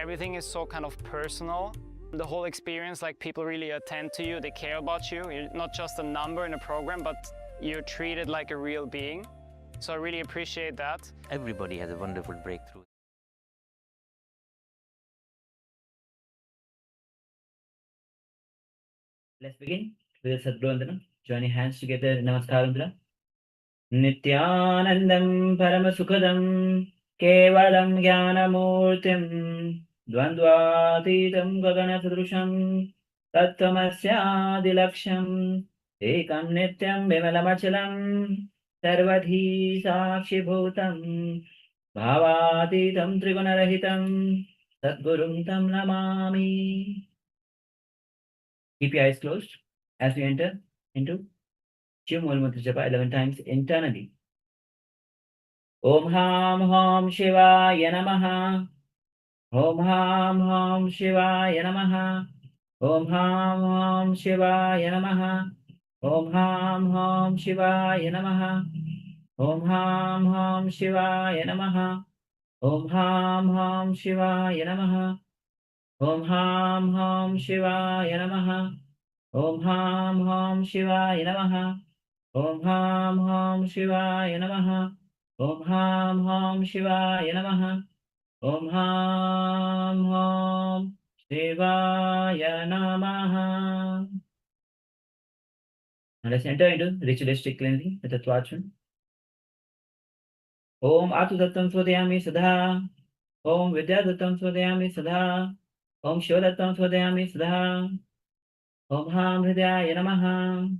everything is so kind of personal. The whole experience, like people really attend to you, they care about you. You're not just a number in a program, but you're treated like a real being. So I really appreciate that. Everybody has a wonderful breakthrough. Let's begin with the Sadgurundana. Join your hands together in Namaskara. Nithyanandam Paramasukhadam Kevalam Jnanamurtim Dvandvatitam Gaganasadrusham Tattvamasyaadilaksham Ekam Nityam Vimalamachalam Sarvadhi Sakshibhutam Bhavatitam Trigunarahitam Sadgurum Tam Namami. Keep your eyes closed as we enter into Shiv Mulmudra Japa 11 times internally. Om Ham Hom Shivaya Namaha. Om Ham Hom Shivaya Namaha. Om Ham Hom Shivaya Namaha. Om Ham Hom Shivaya Namaha. Om Ham Hom Shivaya Namaha. Om Ham Hom Shivaya Namaha. Om Ham Hom Shivaya Namaha. Om Ham Hom Shivaya Namaha. Om Ham Hom Shivaya Namaha. Om Ham Hom Shivaya Namaha. Om Ham Hom Shivaya Namaha. Now let's enter into ritualistic cleansing with the Twachun. Om Atu Tattam Swadhyami Sadha. Om Vidya Tattam Swadhyami Sadha. Om Shiva Tattam Swadhyami Sadha. Om Ham Hridaya Namaha.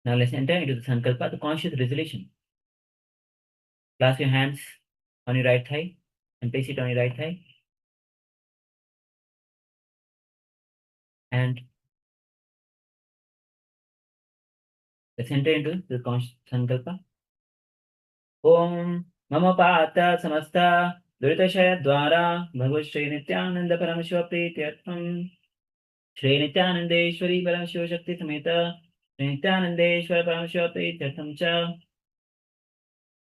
Now let's enter into the Sankalpa, the conscious resolution. Clasp your hands on your right thigh and place it on your right thigh. And let's enter into the conscious Sankalpa. Om Mama Pata Samasta Duritashaya Dwara Bhagavad Shri Nithyananda Paramashiva Prityartham Shri Nithyanandeshwari Paramashiva Shakti Sameta Shri Nithyanandeshwara Paramashiva Prityartham Cha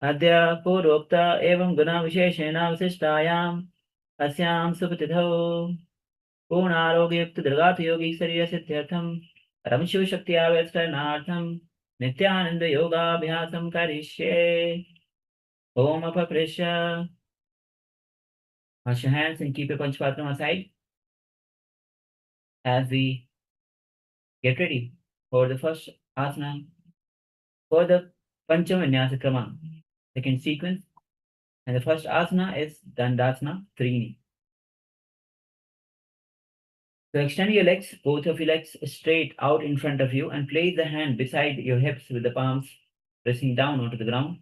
Adya Purokta Evam Guna Visheshena Visishtayam Asyam Supatidho Purnarogayukta Durgata Yogi Sarya Siddhyartham Paramashiva Shakti Avyaskarnartham Nithyananda Yoga Abhyasam Karishye. Om Apaprisha. Wash your hands and keep your Panchapatram aside as we get ready for the first asana for the Vinyasa Krama, second sequence. And the first asana is Dandasana Trini. So extend your legs, both of your legs straight out in front of you, and place the hand beside your hips with the palms pressing down onto the ground.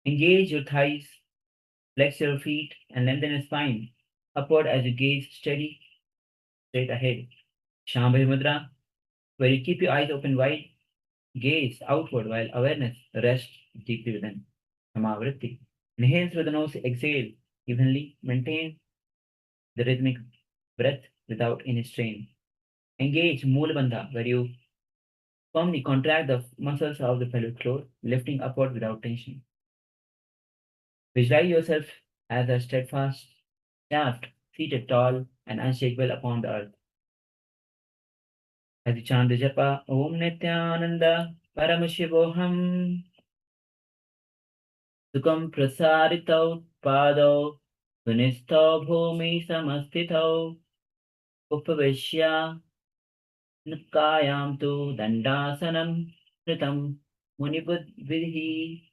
Engage your thighs, flex your feet, and lengthen your spine upward as you gaze steady straight ahead. Shambhavi Mudra, where you keep your eyes open wide, gaze outward while awareness rests deeply within. Samavritti. Inhale through the nose, exhale evenly, maintain the rhythmic breath without any strain. Engage Moola Bandha, where you firmly contract the muscles of the pelvic floor, lifting upward without tension. Visualize yourself as a steadfast shaft, seated tall and unshakable upon the earth. As you chant the japa, Om Nithyananda Paramashivoham Sukham Prasaritau Padau Sunistau Bhumi Samastitau Upavishya Nukkayam Tu Dandasanam Kritam Munibudvidhi.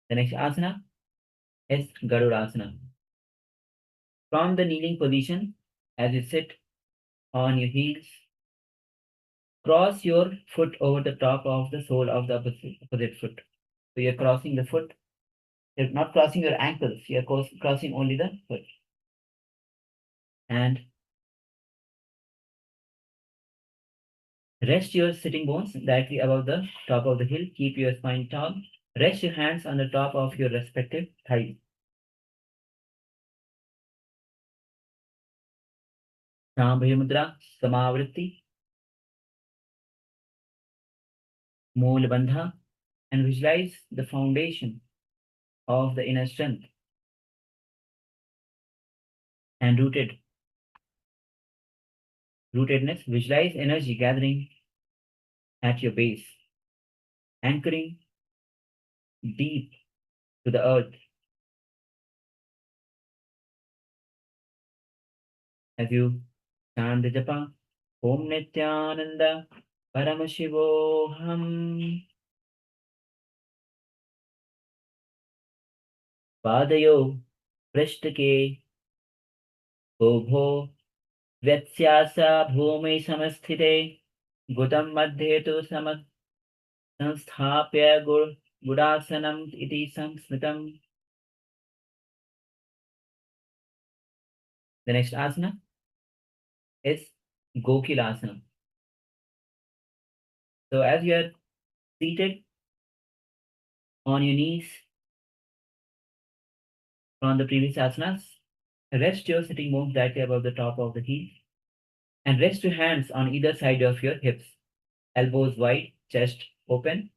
The next asana is Garudasana. From the kneeling position, as you sit on your heels, cross your foot over the top of the sole of the opposite foot. So you're crossing the foot. You're not crossing your ankles. You're crossing only the foot. And rest your sitting bones directly above the top of the heel. Keep your spine tall. Rest your hands on the top of your respective thighs. Shambhavi Mudra, Samavritti, Mool Bandha, and visualize the foundation of the inner strength and rootedness. Visualize energy gathering at your base, anchoring deep to the earth. As you chant the japa, Om Nithyananda Paramashivoham. Padayo Prishtake Obho Vyasyasa Bhumi Samasthite Gutam Madhye tu Samsthaapya Gudasanam iti Samsmitam. The next asana is Gokilasana. So as you are seated on your knees from the previous asanas, rest your sitting bones directly above the top of the heel and rest your hands on either side of your hips, elbows wide, chest open.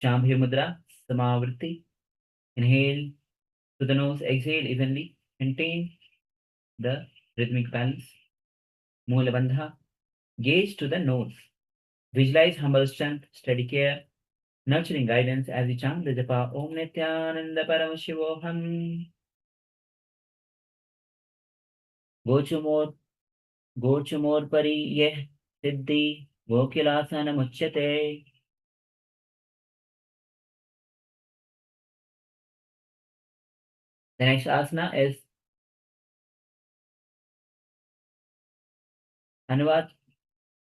Shambhavi Mudra, Samavritti. Inhale to the nose, exhale evenly, maintain the rhythmic balance. Moola Bandha, gaze to the nose. Visualize humble strength, steady care, nurturing guidance as you chant the japa Om Nithyananda Paramashivoham. Gochumor Pari Yeh Siddhi Gokilasana Muchyate. The next asana is Anuvat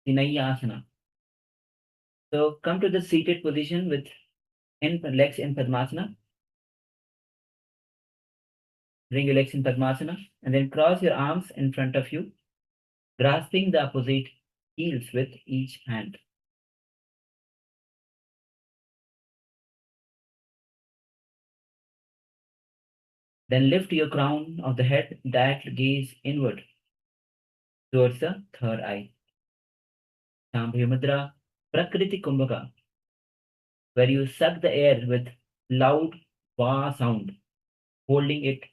Asana. So come to the seated position with legs in Padmasana. Bring your legs in Padmasana and then cross your arms in front of you, grasping the opposite heels with each hand. Then lift your crown of the head, direct gaze inward towards the third eye. Shambhavi Mudra, Prakriti Kumbhaka, where you suck the air with loud va sound, holding it,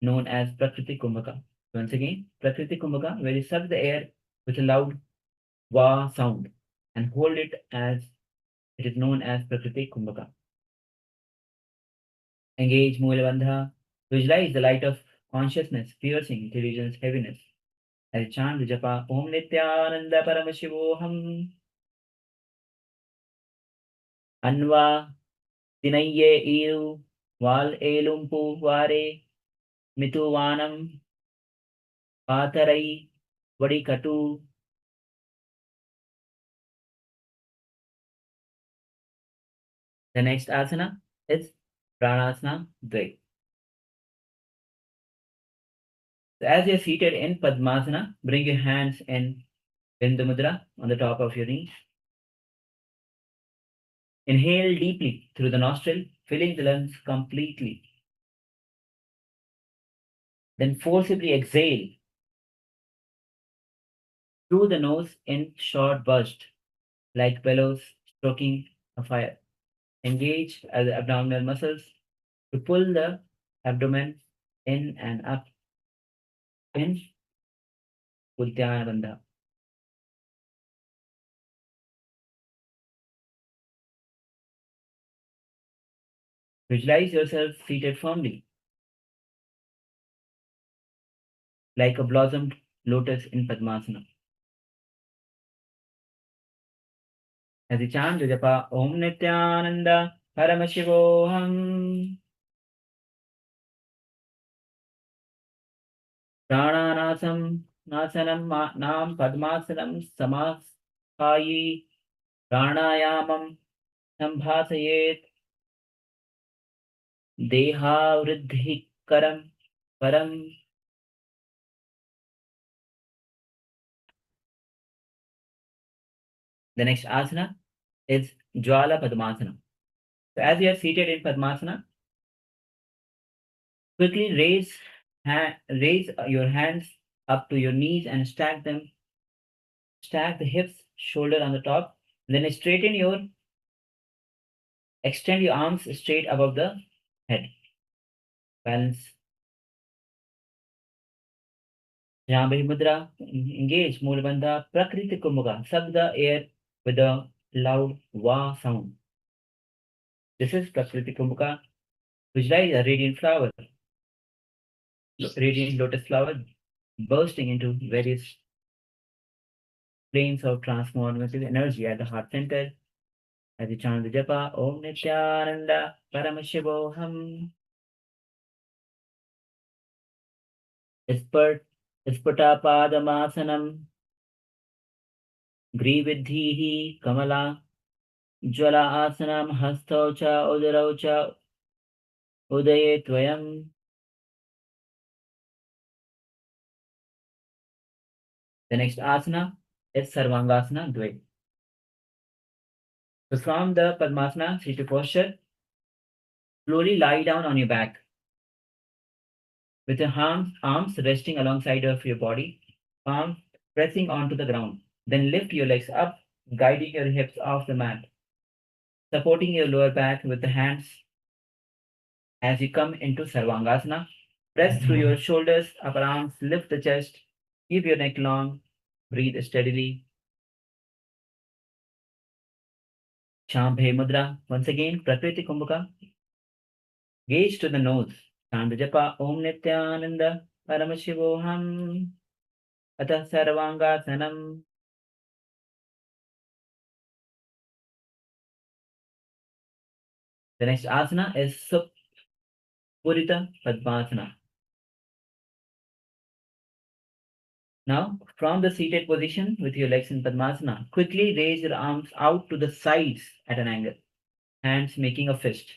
known as Prakriti Kumbhaka. Once again, Prakriti Kumbhaka, where you suck the air with a loud va sound and hold it as it is known as Prakriti Kumbhaka. Engage Moola Bandha. Visualize the light of consciousness piercing delusion's heaviness. As you chant the japa Om Nithyananda Paramashivoham. Anva Tinaye Iru Val Elumpu Vare Mituvanam Patarai Vadikatu. The next asana is Pranasana Dvai. So as you're seated in Padmasana, bring your hands in Bindu Mudra on the top of your knees. Inhale deeply through the nostril, filling the lungs completely. Then forcibly exhale through the nose in short burst, like bellows stroking a fire. Engage the abdominal muscles to pull the abdomen in and up in Uddiyana Bandha. Visualize yourself seated firmly, like a blossomed lotus in Padmasana. As you chant the japa Om Nithyananda Paramashivoham. Prananasam Nasanam Nam Padmasanam Samaspayi Pranayamam Sambhasayet Deha Vriddhi Karam Param. The next asana is Jwala Padmasana. So as you are seated in Padmasana, quickly raise Raise your hands up to your knees and stack them. Stack the hips, shoulder on the top. Then extend your arms straight above the head. Balance. Jambhi Mudra, engage Mula Bandha, Prakriti Kumbhaka. Suck the air with a loud wa sound. This is Prakriti Kumbhaka. Visualize a radiant flower, radiant lotus flower, bursting into various planes of transformative energy at the heart center. As you chant the japa, Om Nithyananda Paramashivoham. Spatapadamasana, Grividhihi Kamala, Jala Asanam, Hastaucha, Udaraucha, Udaye Tvayam. The next asana is Sarvangasana Dvay. So from the Padmasana seated posture, slowly lie down on your back with your arms resting alongside of your body, palms pressing onto the ground. Then lift your legs up, guiding your hips off the mat, supporting your lower back with the hands. As you come into Sarvangasana, press through your shoulders, upper arms, lift the chest, keep your neck long, breathe steadily. Shambhe Mudra, once again, Prakriti Kumbhaka. Gaze to the nose. Chant japa Om Nithyananda Paramashivoham. Atah Sarvangasanam. The next asana is Supurita Padmasana. Now, from the seated position with your legs in Padmasana, quickly raise your arms out to the sides at an angle, hands making a fist.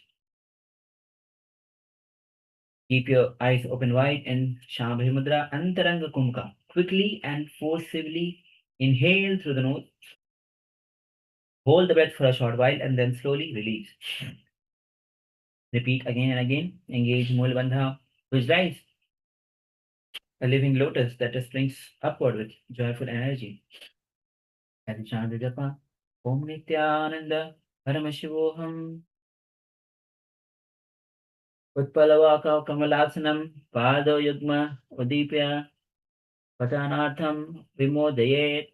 Keep your eyes open wide in Shambhavi Mudra, Antaranga Kumbhaka. Quickly and forcibly inhale through the nose. Hold the breath for a short while and then slowly release. Repeat again and again. Engage Mula Bandha. Visualize a living lotus that springs upward with joyful energy. As you chant the japa, Om Nithyananda Paramashivoham. Utpalavaka Kamalasanam Pado Yugma Udipya Patanartham Vimodayet.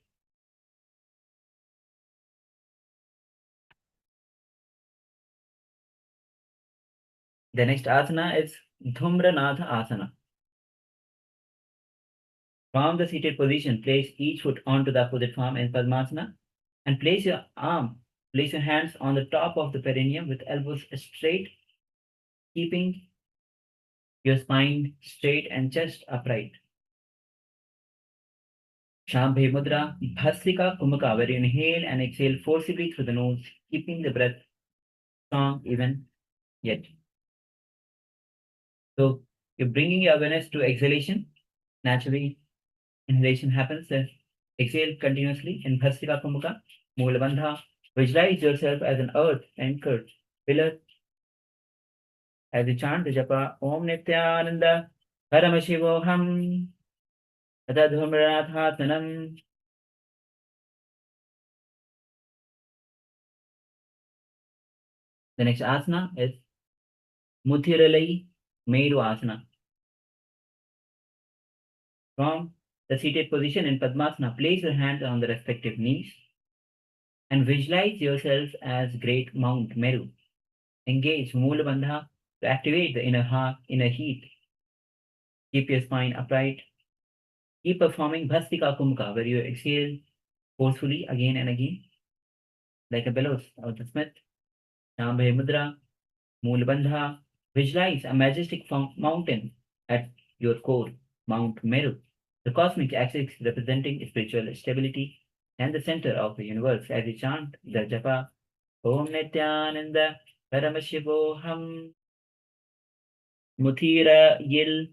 The next asana is Dhumranatha Asana. From the seated position, place each foot onto the opposite palm in Padmasana and place your hands on the top of the perineum with elbows straight, keeping your spine straight and chest upright. Shambhe Mudra, Bhasrika Kumbhaka, where you inhale and exhale forcibly through the nose, keeping the breath strong even yet. So you're bringing your awareness to exhalation. Naturally, inhalation happens. Exhale continuously in Bhasrika Kumbhaka, Mula Bandha. Visualize yourself as an earth anchored pillar. As you chant the japa, Om Nithyananda Paramashivoham. Atadhumrathasanam. The next asana is Muthiralai Meru Asana. From the seated position in Padmasana, place your hands on the respective knees and visualize yourself as great Mount Meru. Engage Mula Bandha to activate the inner heat. Keep your spine upright. Keep performing Bhastika Kumbhaka, where you exhale forcefully again and again, like a bellows of the smith. Shambhe Mudra, Mula Bandha. Visualize a majestic mountain at your core, Mount Meru, the cosmic axis representing spiritual stability and the center of the universe. As you chant the japa, Om Nithyananda Paramashivoham. Muthira Yil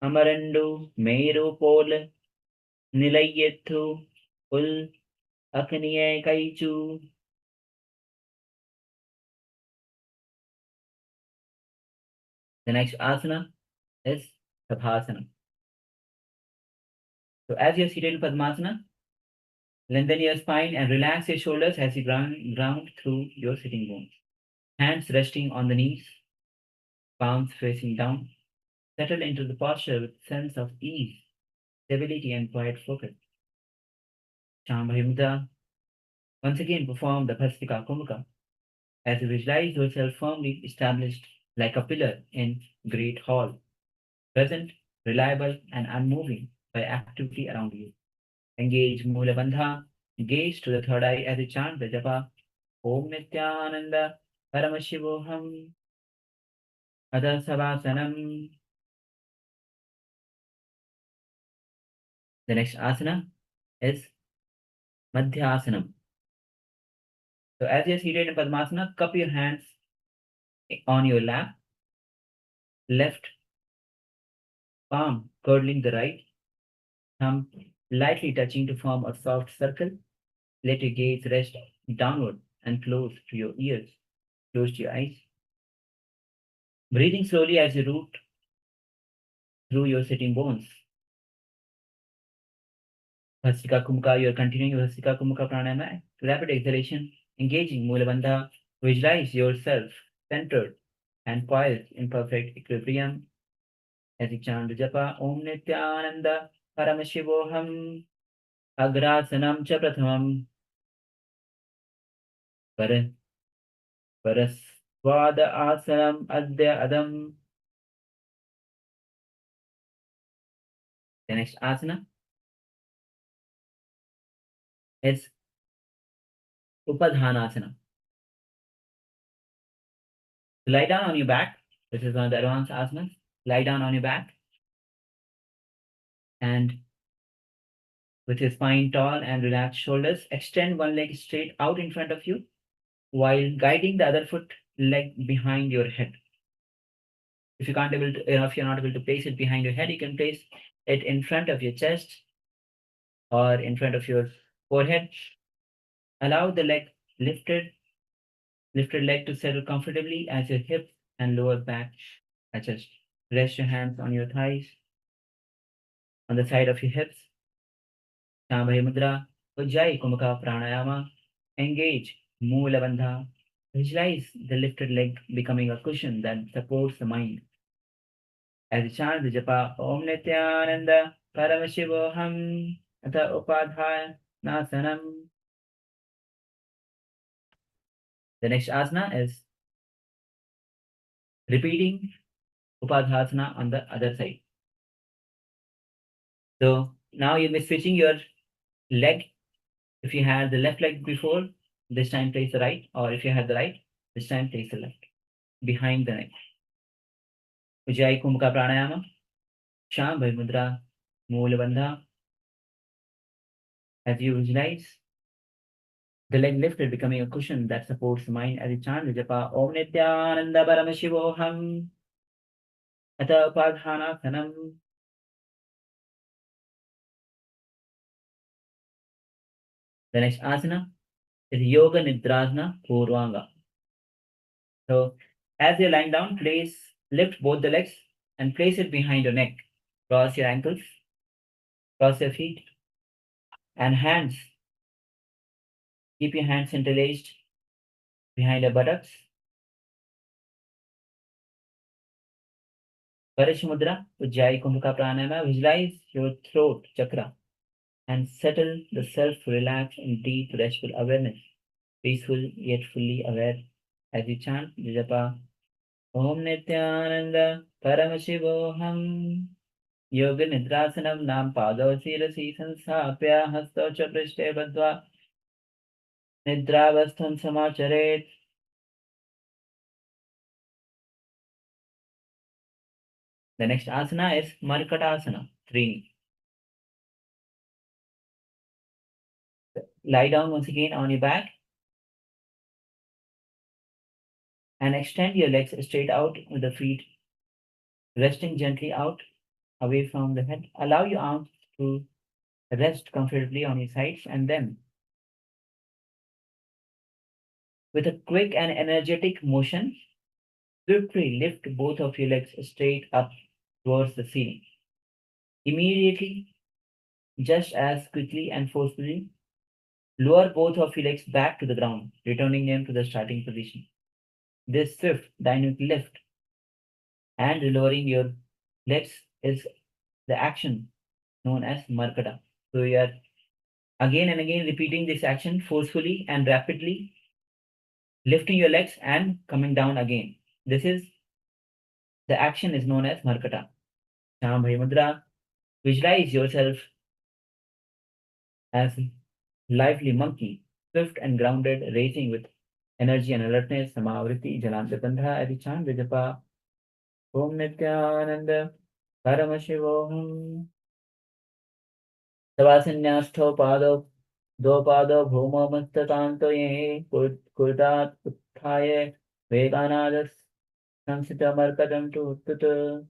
Amarandu Meru Pol Nilayethu Ul Akaniye Kaichu. The next asana is Tadasana. So as you're seated in Padmasana, lengthen your spine and relax your shoulders as you ground through your sitting bones. Hands resting on the knees, palms facing down. Settle into the posture with sense of ease, stability, and quiet focus. Shambhavi Mudra. Once again, perform the Bhastika Kumbhaka as you visualize yourself firmly established like a pillar in Great Hall, present, reliable, and unmoving by activity around you. Engage Mula Bandha, gaze to the third eye as you chant the japa Om Nithyananda Paramashivoham Adha Savasanam. The next asana is Madhyasanam. So as you're seated in Padmasana, cup your hands on your lap, left palm curdling the right, thumb lightly touching to form a soft circle. Let your gaze rest downward and close to your ears. Close to your eyes. Breathing slowly as you root through your sitting bones. Bhastika Kumbhaka, you are continuing your Bhastika Kumbhaka pranayama. Rapid exhalation, engaging Mula Bandha. Visualize yourself centered and poised in perfect equilibrium. As you chant the japa Om Nithyananda Paramashivoham Agrasanam cha prathamam Parasvada asanam adya adam. The next asana is Upadhanasana. Lie down on your back. This is one of the advanced asanas. Lie down on your back and with your spine tall and relaxed shoulders, extend one leg straight out in front of you while guiding the other foot leg behind your head. If you can't able to, if you're not able to place it behind your head, you can place it in front of your chest or in front of your forehead. Allow the leg lifted leg to settle comfortably as your hips and lower back adjust. Rest your hands on your thighs, on the side of your hips. Shambhavi Mudra, Ujjayi Kumbhaka Pranayama. Engage Mula Bandha. Visualize the lifted leg becoming a cushion that supports the mind. As you chant the japa Om Nithyananda Paramashivoham Atha Upadhaya Nasanam. The next asana is repeating Upadhasana on the other side. So now you'll be switching your leg. If you had the left leg before, this time place the right, or if you had the right, this time place the left, behind the neck. Ujjayi Kumbhaka Pranayama, Shambhavi Mudra, Mula Bandha. As you visualize the leg lifted, becoming a cushion that supports the mind as you chant the japa Om Nithyananda Paramashivoham Atha Upadhanasanam. The next asana is Yoga Nidrasana Purvanga. So as you're lying down, lift both the legs and place it behind your neck. Cross your ankles, cross your feet, and hands. Keep your hands interlaced behind your buttocks. Varish Mudra, Ujjayi Kumbhaka Pranayama. Visualize your throat chakra and settle the self relaxed in deep restful awareness. Peaceful yet fully aware as you chant the japa Om Nithyananda Paramashivoham Yoga Nidrasanam Nam Pado Sirasi Sansapya Hasto Cha Prishte Badva Nidravastham Samacharet. The next asana is Markatasana, Trini. Lie down once again on your back and extend your legs straight out with the feet resting gently out away from the head. Allow your arms to rest comfortably on your sides and then with a quick and energetic motion, swiftly lift both of your legs straight up towards the ceiling. Immediately, just as quickly and forcefully, lower both of your legs back to the ground, returning them to the starting position. This swift, dynamic lift and lowering your legs is the action known as Markata. So you are again and again repeating this action forcefully and rapidly, lifting your legs and coming down again. This is the action is known as Markata. Shambhavi Mudra. Visualize yourself as a lively monkey, swift and grounded, racing with energy and alertness. Samavriti Jalanta Bandha Adi Chand Vijapa. Om Nithyananda Paramashivam. Savasanyastho Pado दो पादो भूममस्तकान्तये कुर्तात् उत्थाय वेगानादः संसितमर्कटं तु उत्तुत.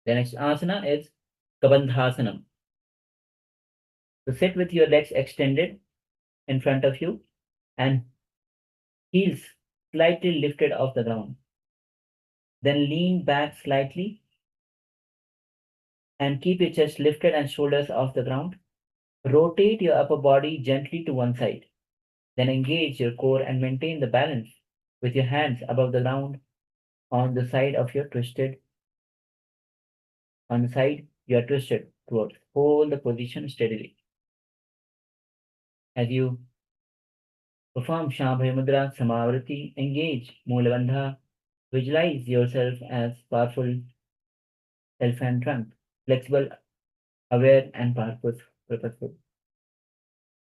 The next asana is Kabandhasana. So sit with your legs extended in front of you and heels slightly lifted off the ground. Then lean back slightly and keep your chest lifted and shoulders off the ground. Rotate your upper body gently to one side. Then engage your core and maintain the balance with your hands above the ground on the side of your twisted. On the side you are twisted towards. Hold the position steadily. As you perform Shambhavi Mudra, Samavriti, engage Moolabandha, visualize yourself as powerful elephant trunk, flexible, aware, and purposeful.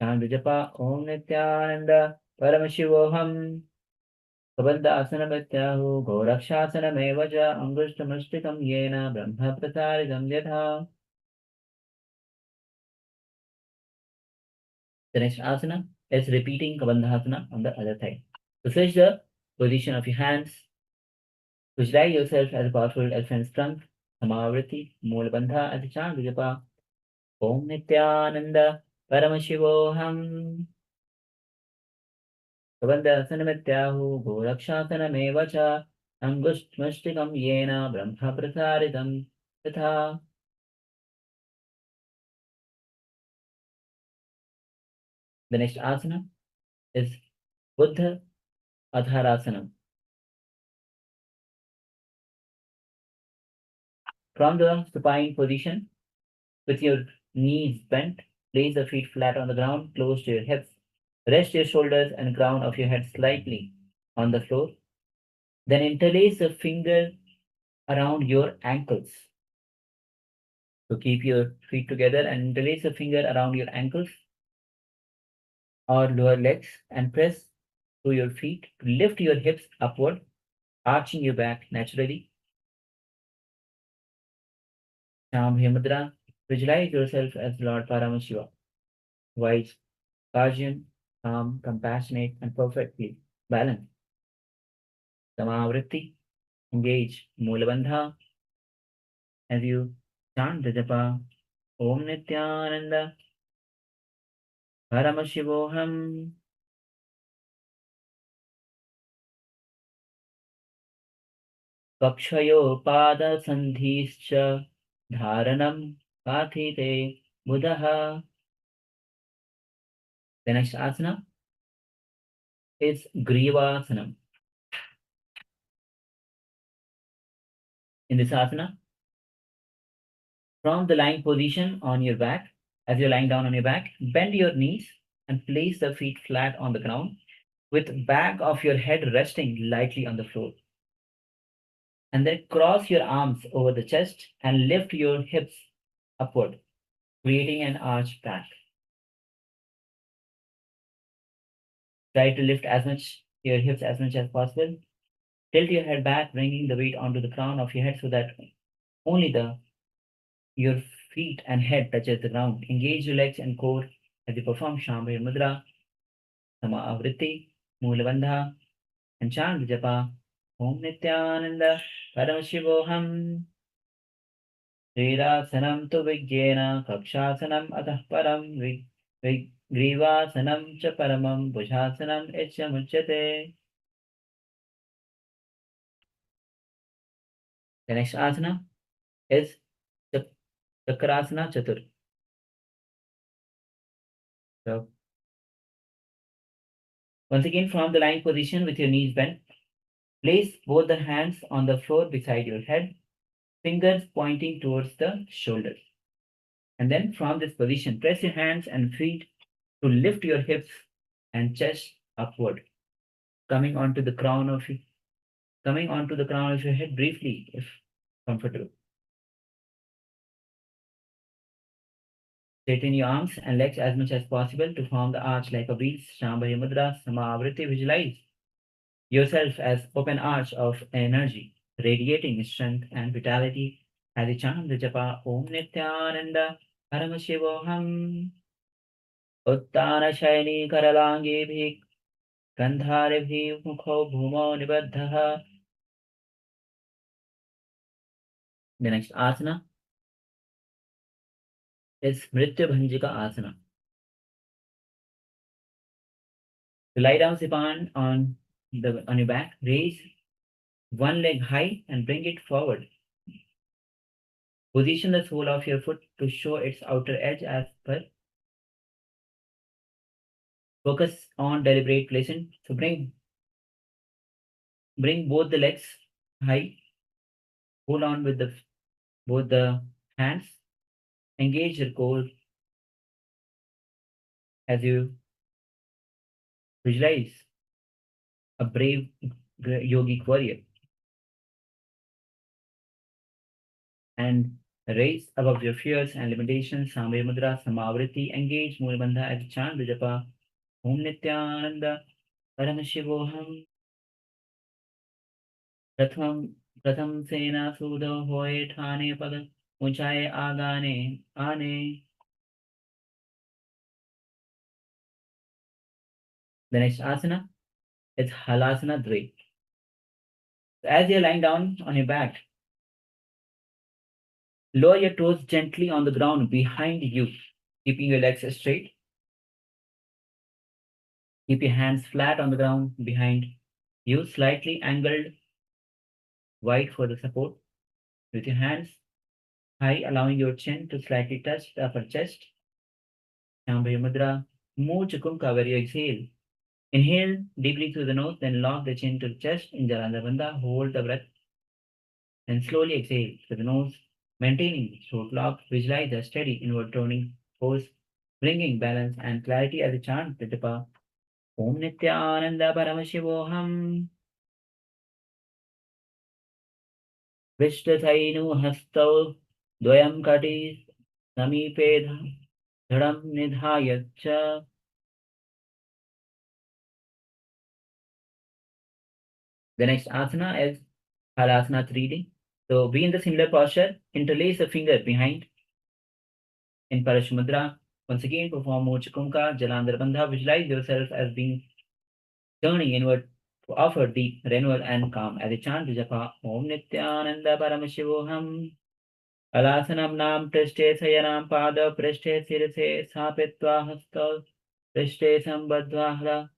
Chant Japa Om Nithyananda Paramashivoham Kabanda Asana Mrityahu Gorakshasana Mevaja Angushtamushtikam Yena Brahma Prataridam Yatha. The next asana is repeating Kabandhasana on the other side. So switch the position of your hands. Visualize yourself as a powerful elephant's trunk. Samavriti, Moolabandha, as a chant Vijapa. Om Nithyananda Paramashivoham. Kabandhasana Gorakshasana Cha Angushtamushtikam Yena Brahma Prasaridam Tatha. The next asana is Buddha Adharasana. From the supine position, with your knees bent, place the feet flat on the ground, close to your hips. Rest your shoulders and crown of your head slightly on the floor. Then interlace the finger around your ankles. So keep your feet together and interlace the finger around your ankles or lower legs and press to your feet to lift your hips upward, arching your back naturally. Shambhavi Mudra. Visualize yourself as Lord Paramashiva, wise, guardian, calm, compassionate, and perfectly balanced. Samavriti. Engage Moolabandha as you chant the japa Om Nithyananda Paramashivoham. Kakshayo pada sandhischa dharanam kathite buddha. The next asana is Grivasana. In this asana, from the lying position on your back, as you're lying down on your back, bend your knees and place the feet flat on the ground with back of your head resting lightly on the floor. And then cross your arms over the chest and lift your hips upward, creating an arch back. Try to lift your hips as much as possible. Tilt your head back, bringing the weight onto the crown of your head so that only your feet and head touches the ground. Engage your legs and core as you perform Shambhavi Mudra, Samavriti, Moolabandha, and chant the japa Om Nithyananda Paramashivoham. Srirasanam tu Vigyena Kakshasanam Atah Param Grivasanam cha Paramam Bhushasanam Echa Muchyate. The next asana is Chakrasana Chatur. So, once again, from the lying position with your knees bent, place both the hands on the floor beside your head, fingers pointing towards the shoulders. And then from this position, press your hands and feet to lift your hips and chest upward, coming onto the crown of your head briefly, if comfortable. Straighten your arms and legs as much as possible to form the arch like a wheel. Shambhavi Mudra, Samavriti. Visualize yourself as open arch of energy, radiating strength and vitality as you chant the japa Om Nithyananda Paramashivam Uttana Shaini Karalangi Bhi Gandhare Bhi Mukho Bhumo Nibaddha. The next asana is Mritya Bhanjika Asana. To lie down supine on your back, raise one leg high and bring it forward. Position the sole of your foot to show its outer edge as per. Focus on deliberate placement. So bring both the legs high. Hold on with both the hands. Engage your core as you visualize a brave yogic warrior. And raise above your fears and limitations. Sambhava Mudra, Samavriti. Engage Mulabandha as you chant the japa Om Nithyananda Paramashivam. प्रथम सेना सूदो होए ठाने पद ऊंचाए आगाने आने. The next asana is Halasana Dve. So as you're lying down on your back, lower your toes gently on the ground behind you, keeping your legs straight. Keep your hands flat on the ground behind you, slightly angled wide for the support. With your hands high, allowing your chin to slightly touch the upper chest. Shambhavi Mudra, Mocha Kumbhaka, where you exhale. Inhale deeply through the nose, then lock the chin to the chest in Jalandhar Bandha. Hold the breath and slowly exhale through the nose, maintaining throat lock. Visualize a steady inward turning force, bringing balance and clarity as you chant the japa Om Nithyananda Paramashivoham. Vishtatainu Hastau Dvayam Kati Samipedha Dhadam Nidhayacha. The next asana is Halasana 3D. So be in the similar posture, interlace a finger behind in Parashmudra. Once again, perform Mocha Kumbhaka, Jalandhar Bandha. Visualize yourself as being turning inward to offer deep renewal and calm as you chant the japa Om Nithyananda Paramashivoham. Alasanam Nam Prishte Sayanam Pada Prishte Sirase Sapitva Hasta Prishte Sambadva Hra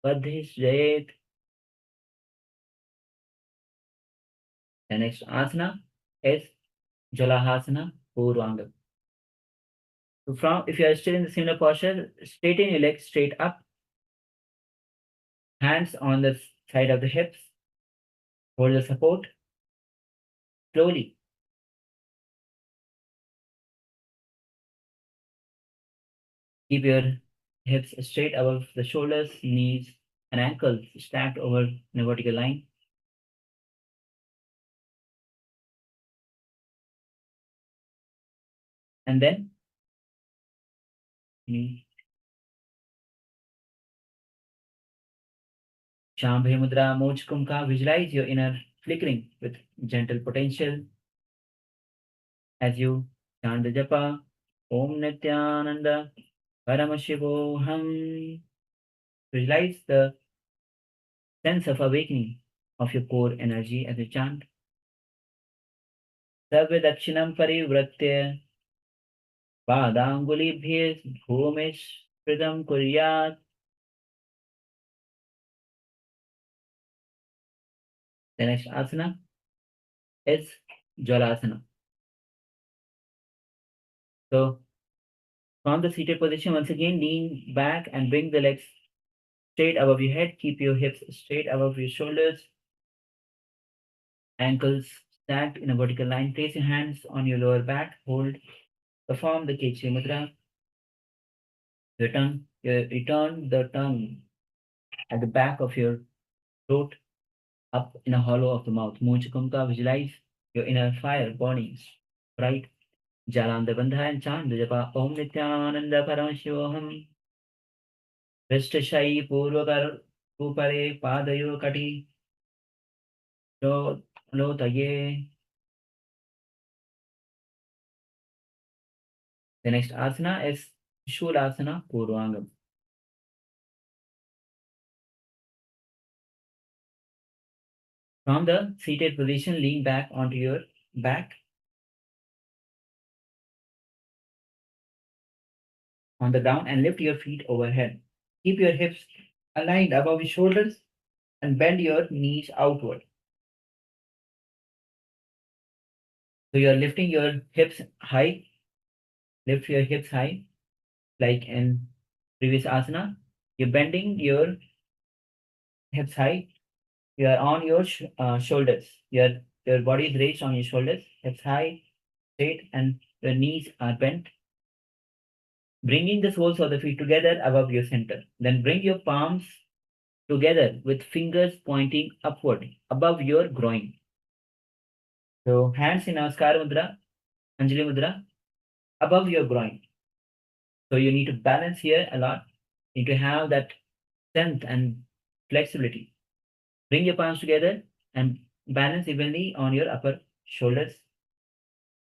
Padhis Jayet. The next asana is Jalahasana Purvanga. So if you are still in the similar posture, straighten your legs straight up, hands on the side of the hips, hold the support, slowly. Keep your hips straight above the shoulders, knees, and ankles stacked over in a vertical line. And then Shambhavi Mudra, Mocha Kumbhaka. Visualize your inner flickering with gentle potential as you chant the japa Om Nithyananda Paramashivoham. Visualize the sense of awakening of your core energy as you chant. Sarve Dakshinam Parivratya Padangulibhyes Bhumish Pridam Kuryat. The next asana is Jalasana. So from the seated position, once again, lean back and bring the legs straight above your head. Keep your hips straight above your shoulders. Ankles stacked in a vertical line. Place your hands on your lower back. Hold. Perform the Kechi Mudra. Return the tongue at the back of your throat, up in a hollow of the mouth. Mochakumka, visualize your inner fire burning bright. Jalanda Bandha and chant the japa Om Nithyananda Paramashivam. Vishtashai Purvakar Upare Padayo Kati. Lotaye. The next asana is Shulasana Purvangam. From the seated position, lean back onto your back on the ground and lift your feet overhead. Keep your hips aligned above your shoulders and bend your knees outward. So you're lifting your hips high. Lift your hips high, like in previous asana. You're bending your hips high. You are on your shoulders. Your body is raised on your shoulders, hips high, straight, and your knees are bent. Bringing the soles of the feet together above your center. Then bring your palms together with fingers pointing upward above your groin. So hands in Namaskara Mudra, Anjali Mudra, above your groin. So you need to balance here a lot. You need to have that strength and flexibility. Bring your palms together and balance evenly on your upper shoulders.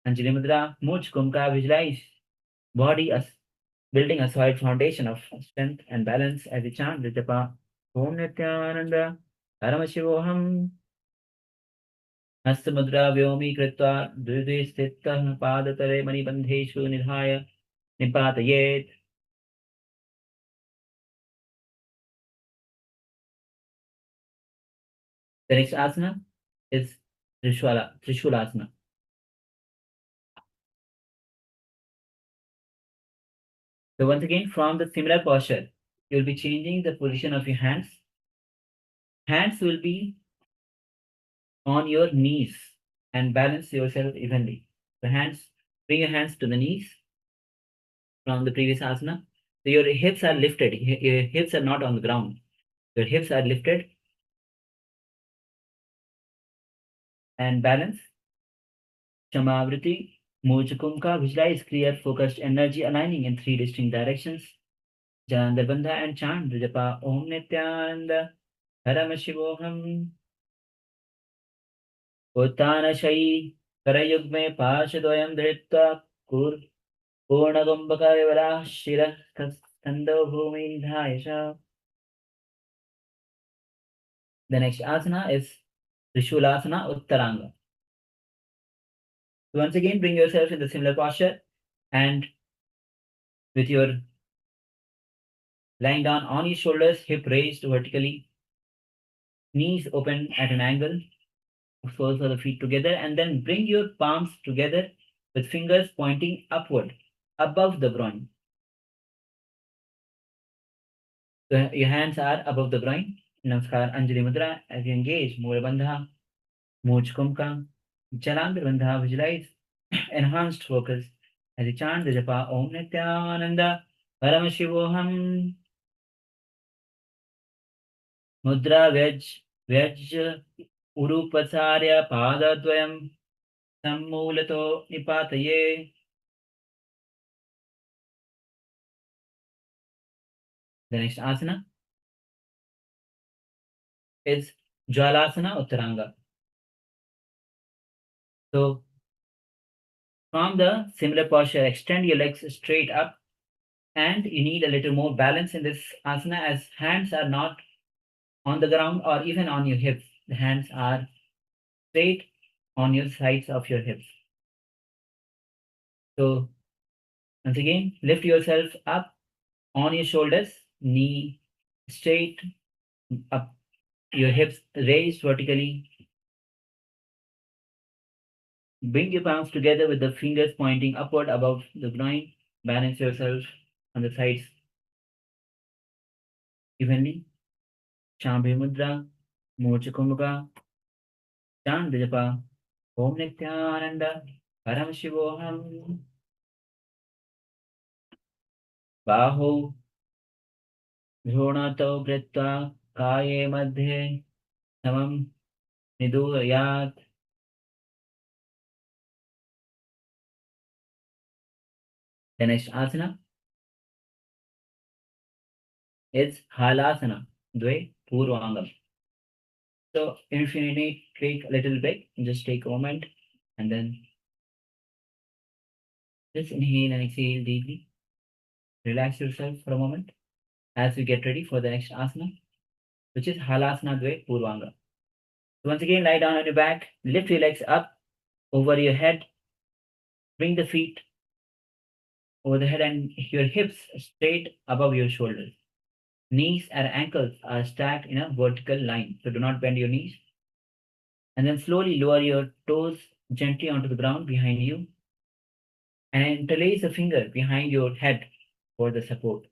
Anjali Mudra, Much Kumka, visualize body as building a solid foundation of strength and balance as we chant the japa Om Nithyananda Paramashivam. हस्तमुद्रा व्योमी कृत्वा द्विदे स्थितः पादतले मणिबन्धेषु निधाय निपातयेत्. The next asana is Trishulasana. So once again, from the similar posture, you'll be changing the position of your hands. Hands will be on your knees and balance yourself evenly. The hands, bring your hands to the knees from the previous asana. So your hips are lifted. Your hips are not on the ground. Your hips are lifted and balance. Shamavriti, Mochakumka, visualize clear, focused energy aligning in 3 distinct directions. Janandarbandha and chant the japa Om Nithyananda Paramashivoham. Uttanashai Karayugme Pashadoyam Dhritva Kur Purnagambakayavara Shira Kastando Bhumi Dhayasha. The next asana is Trishulasana Uttaranga. Once again, bring yourself in the similar posture and with your lying down on your shoulders, hip raised vertically, knees open at an angle, soles of the feet together, and then bring your palms together with fingers pointing upward above the groin. So your hands are above the groin. Namaskar Anjali Mudra as you engage Mula Bandha, Moch Kumka, Jalandhar Bandha, visualize enhanced focus as you chant the japa Om Nithyananda Paramashivoham. Mudra Vyaj Urupasarya Padadvayam Sammulato Nipataye. The next asana is Jwalasana Uttaranga. So from the similar posture, extend your legs straight up, and you need a little more balance in this asana as hands are not on the ground or even on your hips. The hands are straight on your sides of your hips. So once again, lift yourself up on your shoulders, knee straight up, your hips raised vertically. Bring your palms together with the fingers pointing upward above the groin. Balance yourself on the sides evenly. Shambhi Mudra, Mocha Kumbhaka, Chant Japa, Om Nithyananda, Paramashivoham, Baho, Dhronato Britva, Kaye Madhye, Samam, Niduyat. The next asana is Halasana, Dve Purvangam. So if you need to take a little bit, just take a moment and then just inhale and exhale deeply. Relax yourself for a moment as we get ready for the next asana, which is Halasana Dve Purvanga. So once again, lie down on your back, lift your legs up over your head, bring the feet over the head and your hips straight above your shoulders. Knees and ankles are stacked in a vertical line, so do not bend your knees. And then slowly lower your toes gently onto the ground behind you and interlace a finger behind your head for the support.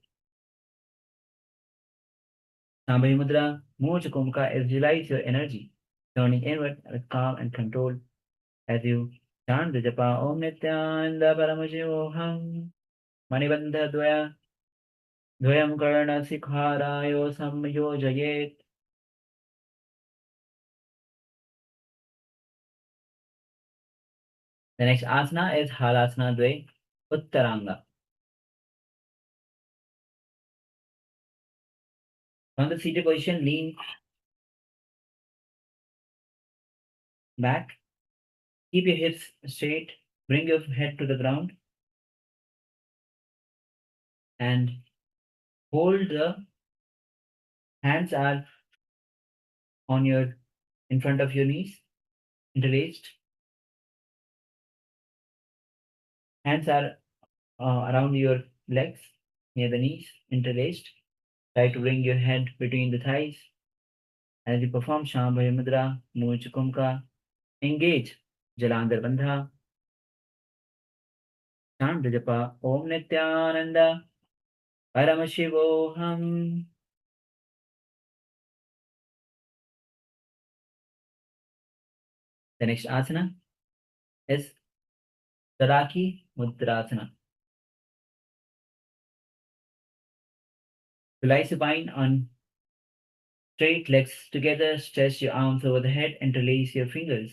Sambhavi Mudra, Mocha Kumbhaka, visualize your energy turning inward with calm and control as you chant the japa Om Nithyananda Paramashivoham Manibandha Dvaya Dvayam Karna Sikharayo Samyojayet. The next asana is Halasana Dve Uttaranga. From the seated position, lean back, keep your hips straight, bring your head to the ground, and hold the hands are on your in front of your knees, interlaced. Hands are around your legs, near the knees, interlaced. Try to bring your head between the thighs. As you perform Shambhaya Mudra, Mocha Kumbhaka, engage Jalandhar Bandha. Chant the japa Om Nithyananda Paramashivoham. The next asana is Saraki Mudrasana. To lie supine on straight legs together, stretch your arms over the head, interlace your fingers,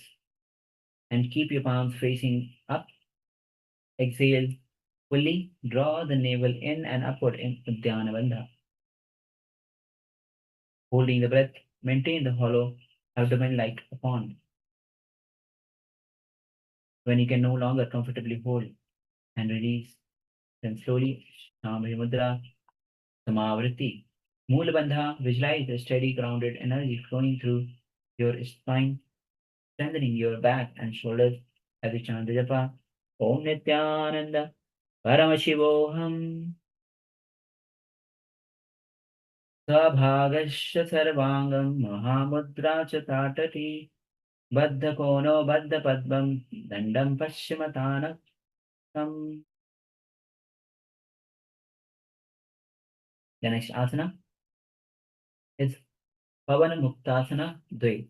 and keep your palms facing up. Exhale fully, draw the navel in and upward in Uddiyana Bandha. Holding the breath, maintain the hollow abdomen like a pond. When you can no longer comfortably hold and release, then slowly Shambhavi Mudra, Samavritti. Moola Bandha, visualize the steady grounded energy flowing through your spine, strengthening your back and shoulders as you chant the japa Om Nithyananda Paramashivoham. Sabhagasya Sarvangam Mahamudra Chatatati Baddha Kono Baddha Padmam Dandam Pashyamatana. The next asana is Pavana Muktasana Dve.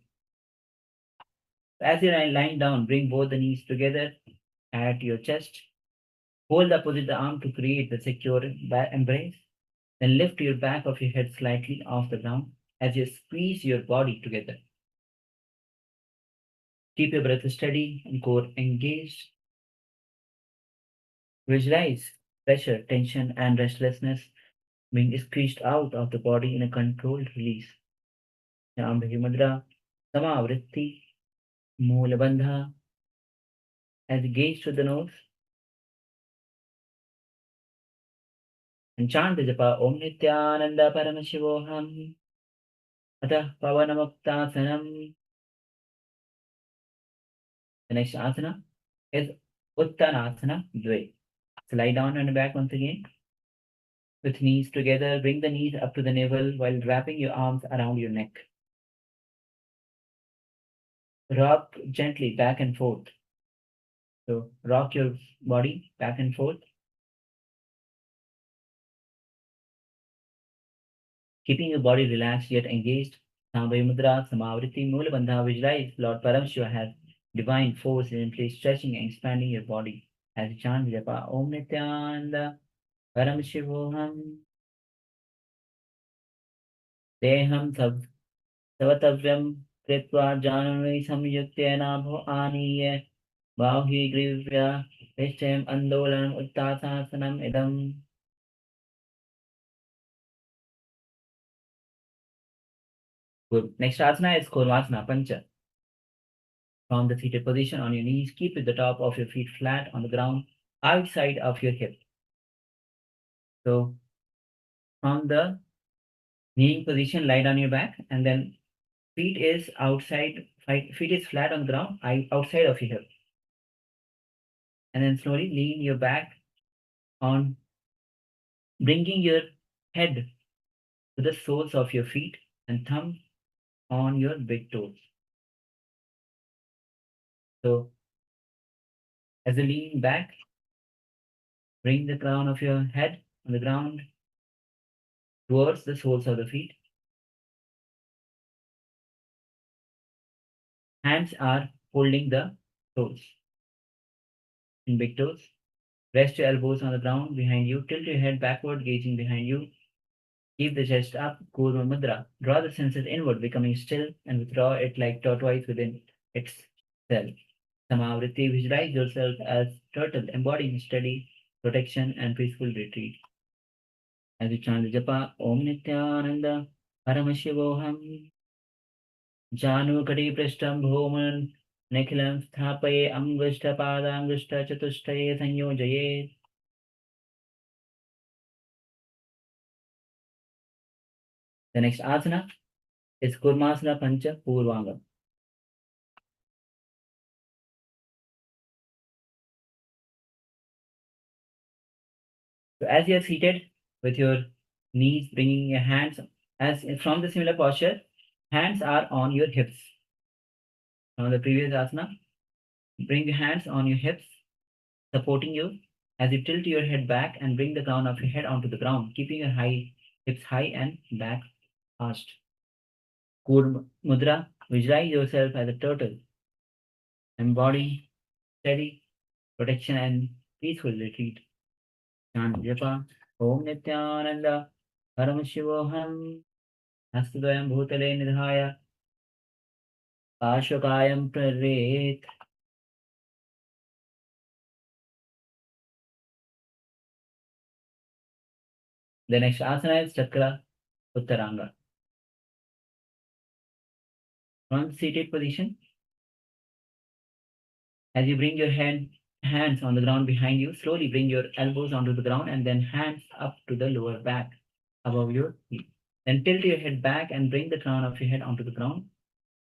As you're lying down, bring both the knees together at your chest. Hold the opposite arm to create the secure back embrace. Then lift your back of your head slightly off the ground as you squeeze your body together. Keep your breath steady and core engaged. Visualize pressure, tension, and restlessness being squeezed out of the body in a controlled release. Shambhavi Mudra, Samavritti, Moola Bandha. As you gaze to the nose and chant the japa Om Nithyananda Paramashivoham. Atah Pavanamuktasanam. The next asana is Uttanasana Dve. So lie down on the back once again. With knees together, bring the knees up to the navel while wrapping your arms around your neck. Rock gently back and forth So rock your body back and forth, keeping your body relaxed yet engaged. Sambhaya Mudra, Samavriti, Mula Bandha, visualize Lord Paramashiva has divine force in place, stretching and expanding your body. As you chant Japa, Om Nithyananda Paramashivoham Deham Savatavyam Kritva Janani Samyuktena Bho Aniye Bauhi Grivya Vishtem Andolan Uttasasanam Idam. Good. Next asana is Kurmasana Pancha. From the seated position on your knees, keep the top of your feet flat on the ground, outside of your hip. So from the kneeling position, lie on your back, and then feet is outside, feet is flat on the ground, outside of your hip. And then slowly lean your back on, bringing your head to the soles of your feet and thumb on your big toes. So as you lean back, bring the crown of your head on the ground towards the soles of the feet. Hands are holding the toes in big toes. Rest your elbows on the ground behind you. Tilt your head backward, gazing behind you. Keep the chest up, Kurma Mudra. Draw the senses inward, becoming still, and withdraw it like tortoise within itself. Samavriti, visualize yourself as turtle, embodying steady protection and peaceful retreat. As you chant the japa, Om Nithyananda Paramashivoham Janu Kadi Prishtam Bhuman Nikhilam Sthapaye Angushtha Padangushtha Chatushtaye Sanyojaye. The next asana is Kurmasana Pancha Purvanga. So as you are seated with your knees, bringing your hands as from the similar posture, hands are on your hips. From the previous asana, bring your hands on your hips, supporting you as you tilt your head back and bring the crown of your head onto the ground, keeping your hips high and back arched. Kurma Mudra, visualize yourself as a turtle, embody steady protection and peaceful retreat. Chant Japa, Om Nithyananda Paramashivoham Hastadvayam Bhutale Nidhaya Ashokayam Praret. The next asana is Chakra Uttaranga. From the seated position, as you bring your hands on the ground behind you, slowly bring your elbows onto the ground and then hands up to the lower back above your feet. Then tilt your head back and bring the crown of your head onto the ground,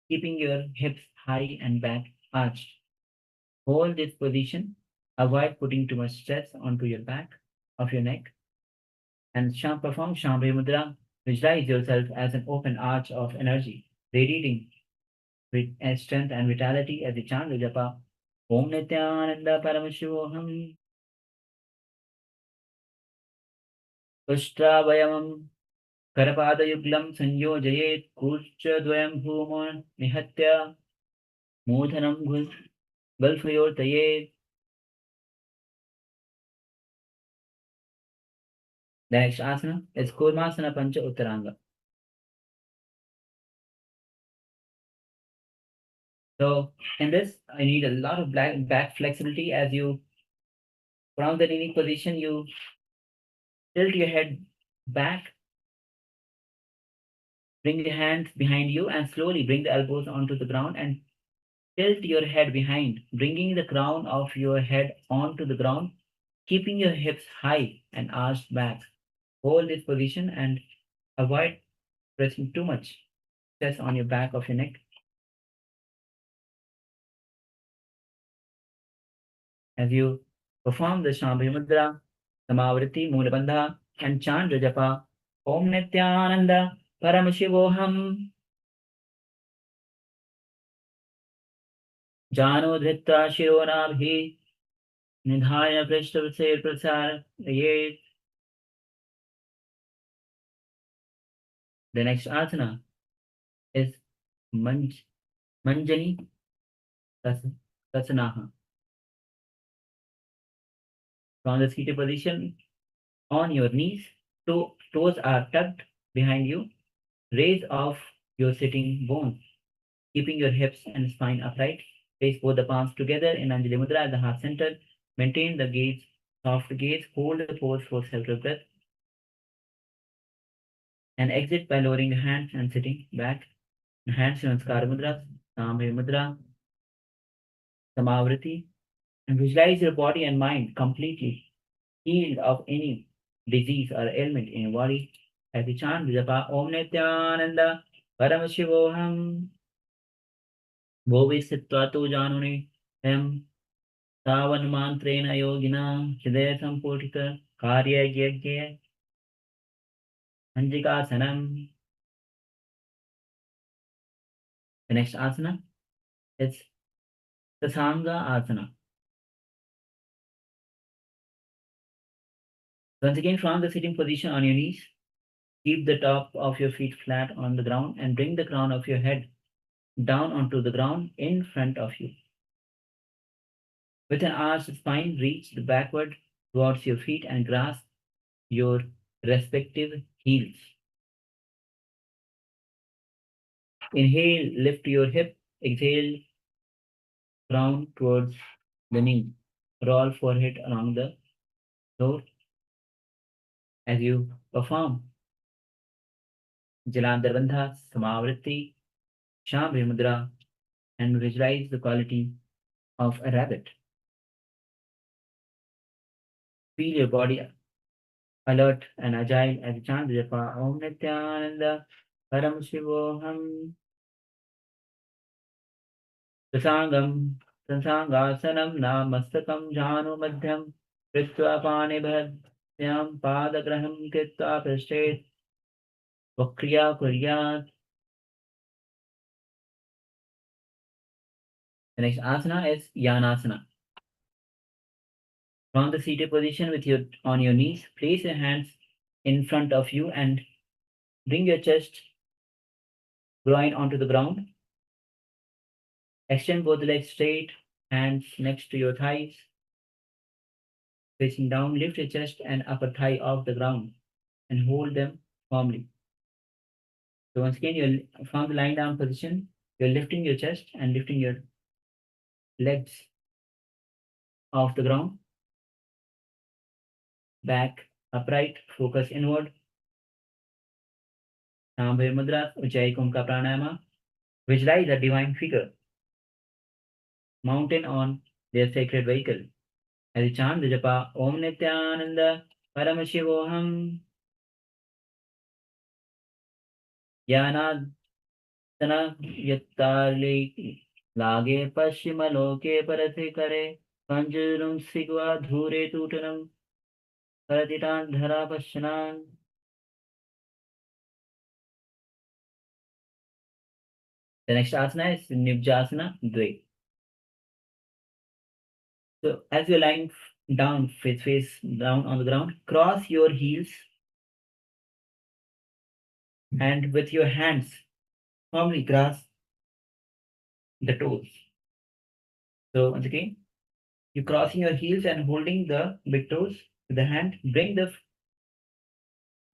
keeping your hips high and back arched. Hold this position. Avoid putting too much stress onto your back of your neck. And perform Shambhaya Mudra. Visualize yourself as an open arch of energy, radiating with strength and vitality as you chant the japa. Om Nithyananda Paramashivoham Ushtrabhayam Karapadayuglam Sanyojayet Kurchadvayam Bhumon Nihatya Modhanam Galfayortayet. The next asana is Kurmasana Pancha Uttaranga. So in this, I need a lot of back flexibility. As you from the kneeling position, you tilt your head back, bring your hands behind you, and slowly bring the elbows onto the ground and tilt your head behind, bringing the crown of your head onto the ground, keeping your hips high and arched back. Hold this position and avoid pressing too much stress on your back of your neck. As you perform the Shambhaya Mudra, Samavriti, Mula Bandha, and chant the japa, Om Nithyananda Paramashivoham Jano Dhritta Shironabhi Nidhaya Prishtavisir Prasar. Yes. The next asana is Manjani Tasanaha. From the seated position, on your knees, toes are tucked behind you. Raise off your sitting bones, keeping your hips and spine upright. Place both the palms together in Anjali Mudra at the heart center. Maintain the gaze, soft gaze. Hold the pose for several breaths. And exit by lowering the hands and sitting back. Hands in Namaskara Mudras, Mahavakya Mudra, Samavriti. And visualize your body and mind completely healed of any disease or ailment in your body. As you chant Japa Om Nithyananda Paramashivoham Bhovisitva tu janune em Savan mantrena yogina Hridaya sampurtika Karya yagya Anjikasanam. The next asana is Tasanga Asana. Once again, from the sitting position on your knees, keep the top of your feet flat on the ground and bring the crown of your head down onto the ground in front of you. With an arched spine, reach backward towards your feet and grasp your respective heels. Inhale, lift your hip. Exhale, crown towards the knee. Roll forehead along the floor as you perform Jalandhar Bandhas, Samavriti, Shambhi Mudra, and visualize the quality of a rabbit. Feel your body alert and agile as you chant the japa Om Nithyananda Paramashivoham Tasangam Sansangasanam Namastakam Jhanu Madhyam Kritva Panibhadyam Padagraham Kritva Prashtet Vakriya Kuryat. The next asana is Yanasana. From the seated position on your knees, place your hands in front of you and bring your chest, groin onto the ground. Extend both legs straight, hands next to your thighs. Facing down, lift your chest and upper thigh off the ground and hold them firmly. So once again, you're from the lying down position, you're lifting your chest and lifting your legs off the ground. Back upright, focus inward. Shambhi Mudra, Ujjayi Kumka Pranayama. Visualize a divine figure mounted on their sacred vehicle. As you chant the japa Om Nithyananda Paramashivoham Yanasana Yattali Lage Pashima Loke Parate Kare Kanjurum Sigva Dhure Tutanam Karatitan Dhara Pashanan. The next asana is Nibjasana Dve. So as you're lying down, face down on the ground, cross your heels and with your hands firmly grasp the toes. So once again, you're crossing your heels and holding the big toes with the hand.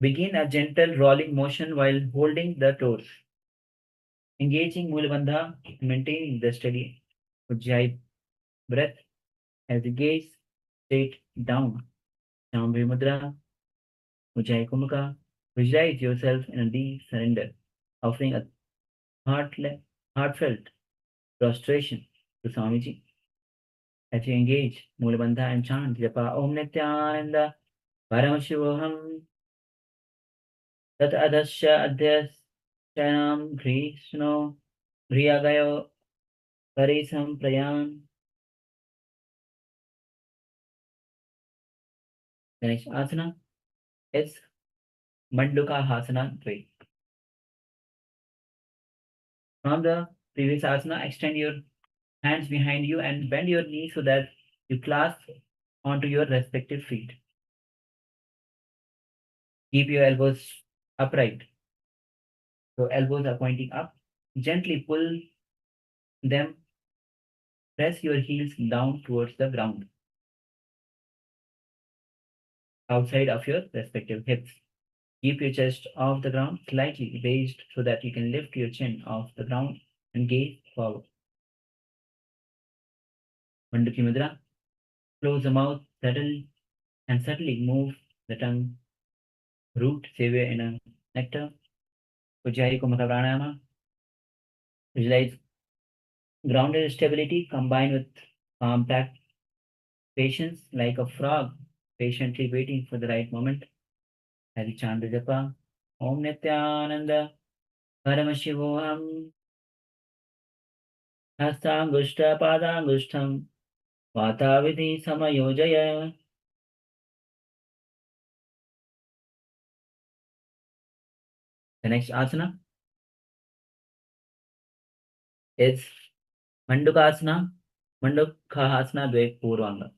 Begin a gentle rolling motion while holding the toes. Engaging Mulabandha, maintaining the steady Ujjayi breath as you gaze straight down. Shambhi Mudra, Ujjayi Kumaka. Visualize yourself in a deep surrender, offering a heartfelt prostration to Swamiji. As you engage Mulabandha and chant Japa Om Nithyananda Paramashivoham Tat Adasya Adhyasyanam Krishno Vriyagayo Parisam Prayan. The next asana is Manduka Hasana 3. From the previous asana, extend your hands behind you and bend your knees so that you clasp onto your respective feet. Keep your elbows upright. So elbows are pointing up. Gently pull them. Press your heels down towards the ground, outside of your respective hips. Keep your chest off the ground, slightly raised so that you can lift your chin off the ground and gaze forward. Manduki Mudra. Close the mouth, settle, and subtly move the tongue. Root, Savior in a nectar. Ujjayi Kumara Pranayama. Visualize grounded stability combined with palm tap. Patience like a frog, patiently waiting for the right moment. As you chant the japa. Om Nithyananda Paramashivam. Hastangushta Padangushtam Vatavidhi Samayojaya. The next asana is Mandukasana, Mandukhasana Dve Purvanga.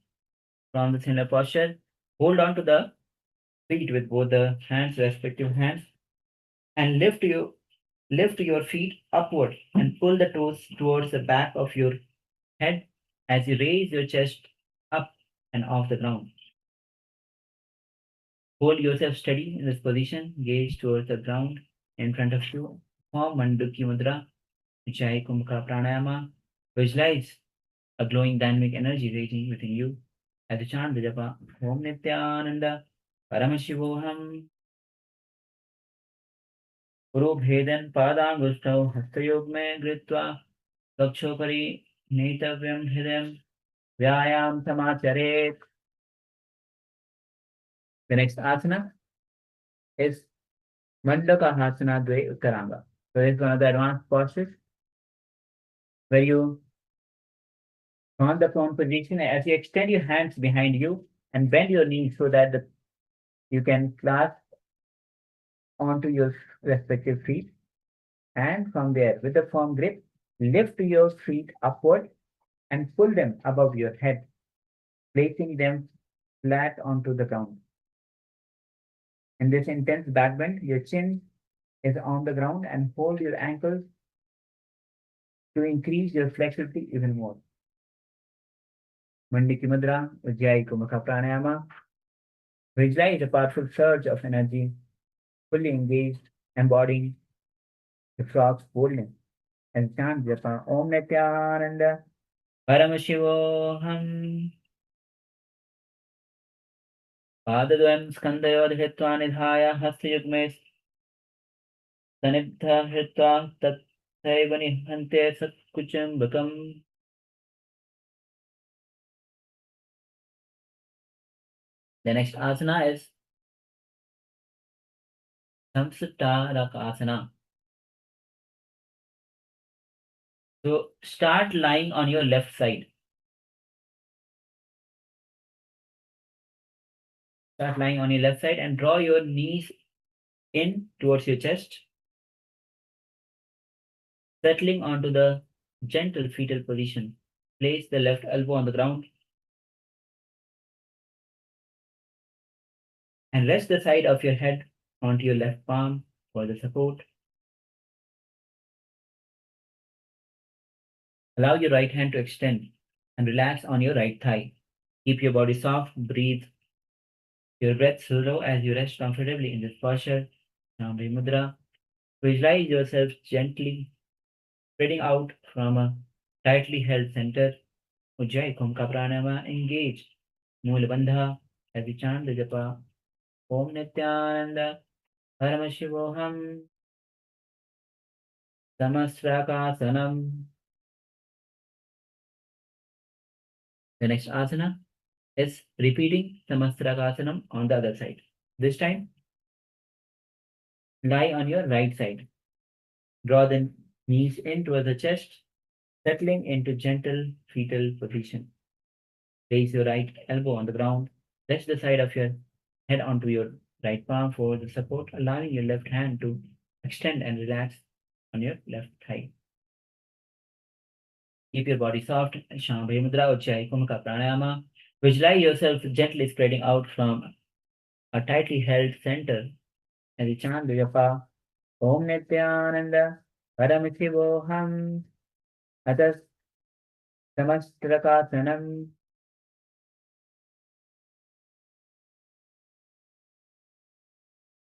From the similar posture, hold on to the feet with both the hands, respective hands, and lift your feet upward and pull the toes towards the back of your head as you raise your chest up and off the ground. Hold yourself steady in this position, gaze towards the ground in front of you. Form Manduki Mudra, Ujjayi Kumara Pranayama. Visualize a glowing dynamic energy raging within you. As you chant the japa, Om Nithyananda Paramashivam. Guru Bhedan Padangustav Hastayog me Gritva Kakshopari Netavyam Hidam Vyayam Samacharet. The next asana is Mandaka Hasana Dve Uttaranga. So it's one of the advanced postures where you on the prone position as you extend your hands behind you and bend your knees so that you can clasp onto your respective feet. And from there, with a firm grip, lift your feet upward and pull them above your head, placing them flat onto the ground. In this intense back bend, your chin is on the ground and hold your ankles to increase your flexibility even more. Mandiki Mudra, Ujjayi Kumara Pranayama. Visualize a powerful surge of energy, fully engaged, embodying the frog's boldness. And chant japa Om Nithyananda Paramashivoham. Padadvayam skandayod hitva nidhaya hastayugmes sanibdha hitva tathaiva nihante satkuchambakam. The next asana is Samsutarakasana. So start lying on your left side. Start lying on your left side and draw your knees in towards your chest, settling onto the gentle fetal position. Place the left elbow on the ground and rest the side of your head onto your left palm for the support. Allow your right hand to extend and relax on your right thigh. Keep your body soft, breathe your breath slow as you rest comfortably in this posture. Namaste Mudra. Visualize yourself gently spreading out from a tightly held center. Ujjayi Kumara Pranayama. Engage Moola Bandha as you chant the japa Om Nithyananda Paramashivoham. Samasrakasanam. The next asana is repeating Samasrakasanam on the other side. This time, lie on your right side. Draw the knees in towards the chest, settling into gentle fetal position. Place your right elbow on the ground. Rest the side of your head onto your right palm for the support, allowing your left hand to extend and relax on your left thigh. Keep your body soft. Shambhavi Mudra, Ujjayi Kumara Pranayama. Visualize yourself gently spreading out from a tightly held center as you chant the japa Om Nithyananda Paramashivoham Atas Samastrakāsanam.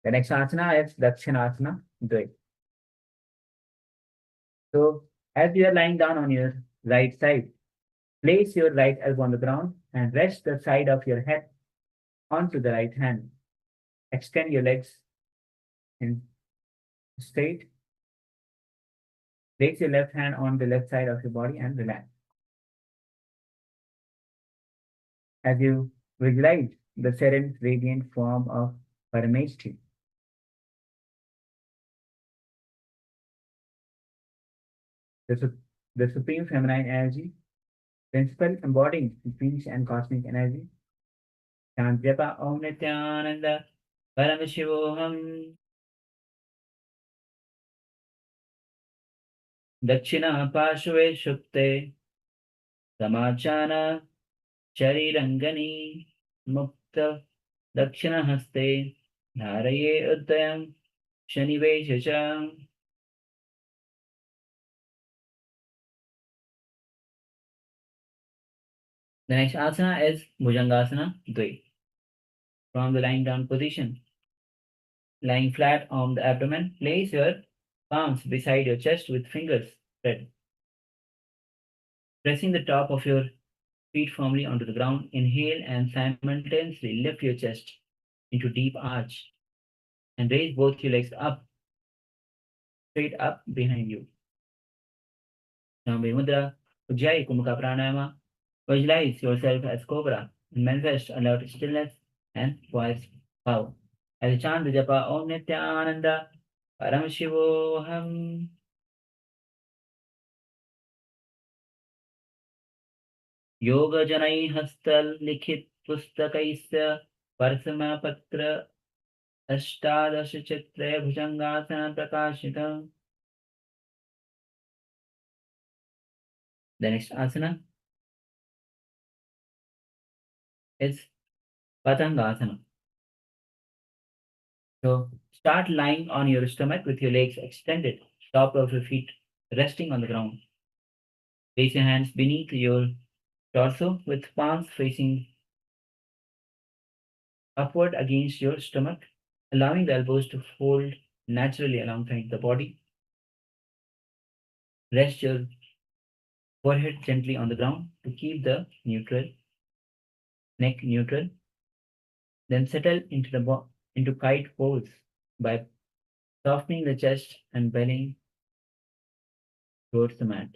The next asana is Dakshinasana Dvai. So, as you are lying down on your right side, place your right elbow on the ground and rest the side of your head onto the right hand. Extend your legs in straight. Place your left hand on the left side of your body and relax. As you visualize the serene, radiant form of Paramashiva, the supreme feminine energy, principle embodying peace and cosmic energy. Chant japa Om Nithyananda Paramashivoham. Dakshina Pashve Shukte Samachana Charirangani Mukta Dakshina Haste Dharaye Uddayam Shaniveshacha. The next asana is Bhujangasana Dvai. From the lying down position, lying flat on the abdomen, place your palms beside your chest with fingers spread. Pressing the top of your feet firmly onto the ground, inhale and simultaneously lift your chest into deep arch and raise both your legs up, straight up behind you. Namaste Mudra, Ujjayi Kumukha Pranayama. Visualize yourself as Cobra and manifest alert stillness and voice power. As you chant the japa Om Nithyananda Paramashivoham. Yoga Janai Hastal Likhit Pustakaisya Parsama Patra Ashtadasha Chitra Bhujangasana Prakashita. The next asana is Patangasana. So start lying on your stomach with your legs extended, top of your feet resting on the ground. Place your hands beneath your torso with palms facing upward against your stomach, allowing the elbows to fold naturally alongside the body. Rest your forehead gently on the ground to keep the neck neutral. Then settle into kite pose by softening the chest and belly towards the mat.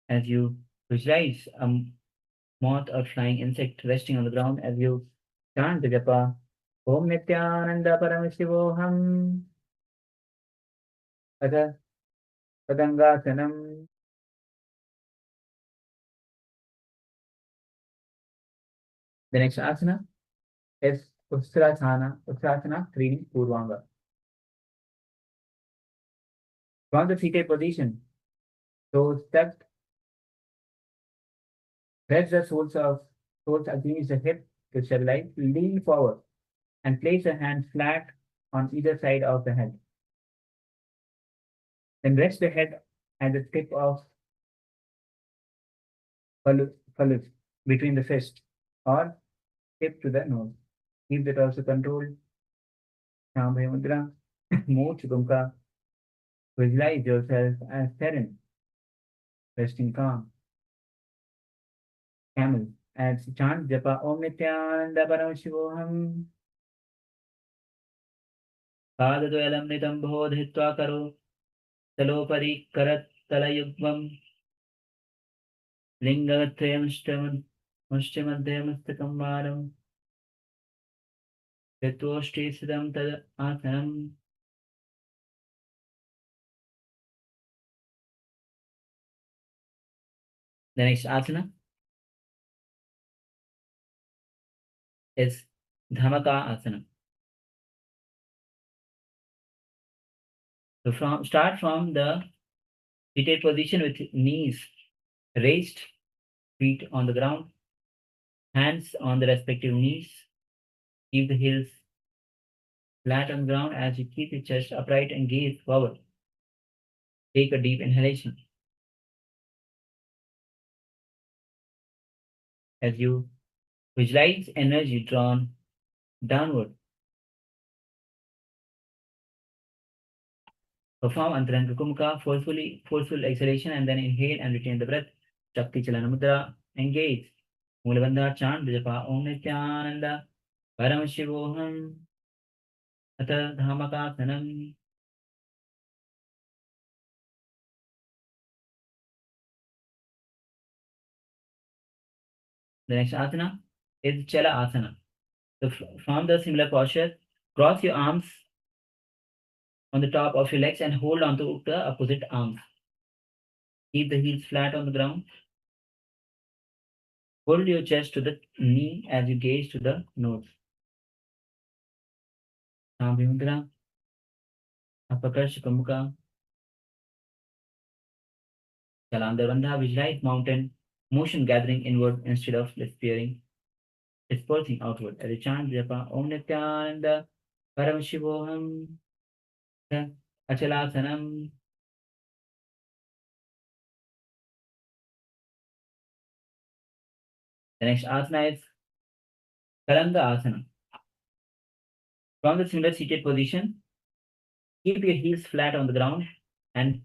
As you visualize a moth or flying insect resting on the ground, as you chant the japa Om Nithyananda Paramashivoham Atha Padangasanam. The next asana is Ustrasana 3 Purvanga. From the seated position, so stepped, press the soles against the hip to stabilize, lean forward and place your hands flat on either side of the head. Then rest the head at the tip of phallus between the fist or tip to the nose. Keep the torso controlled. Shambhavi Mudra. Move Chukumka. Visualize yourself as serene, resting calm. Camel. As you chant japa Om Nithyananda Paramashivoham. Padadvayalam nitam bodhitva karo. Talopari karat talayugvam. Lingatrayam mushtimadhyam varam. Yatoshti siddham tad asanam. The next asana is Dhamaka Asana. So start from the seated position with knees raised feet on the ground, hands on the respective knees. Keep the heels flat on the ground as you keep your chest upright and gaze forward. Take a deep inhalation. As you visualize energy drawn downward, perform Antaranga Kumka, forceful exhalation, and then inhale and retain the breath. Shakti Chalana Mudra, engage. Mulabandha chant, Japa Om Nithyananda, Paramashivoham, Atha Dhamakasanam. The next asana is Chala Asana. So from the similar posture, cross your arms on the top of your legs and hold on to the opposite arms. Keep the heels flat on the ground. Hold your chest to the knee as you gaze to the nose. Sambhi Mudra, Apakarsh Kamukha, Chalandar Bandha, visualize mountain motion gathering inward instead of dispersing outward. As a chant, Japa Om Nithyananda, Paramashivoham, Achalasanam. The next asana is Kalanga Asana. From the similar seated position, keep your heels flat on the ground and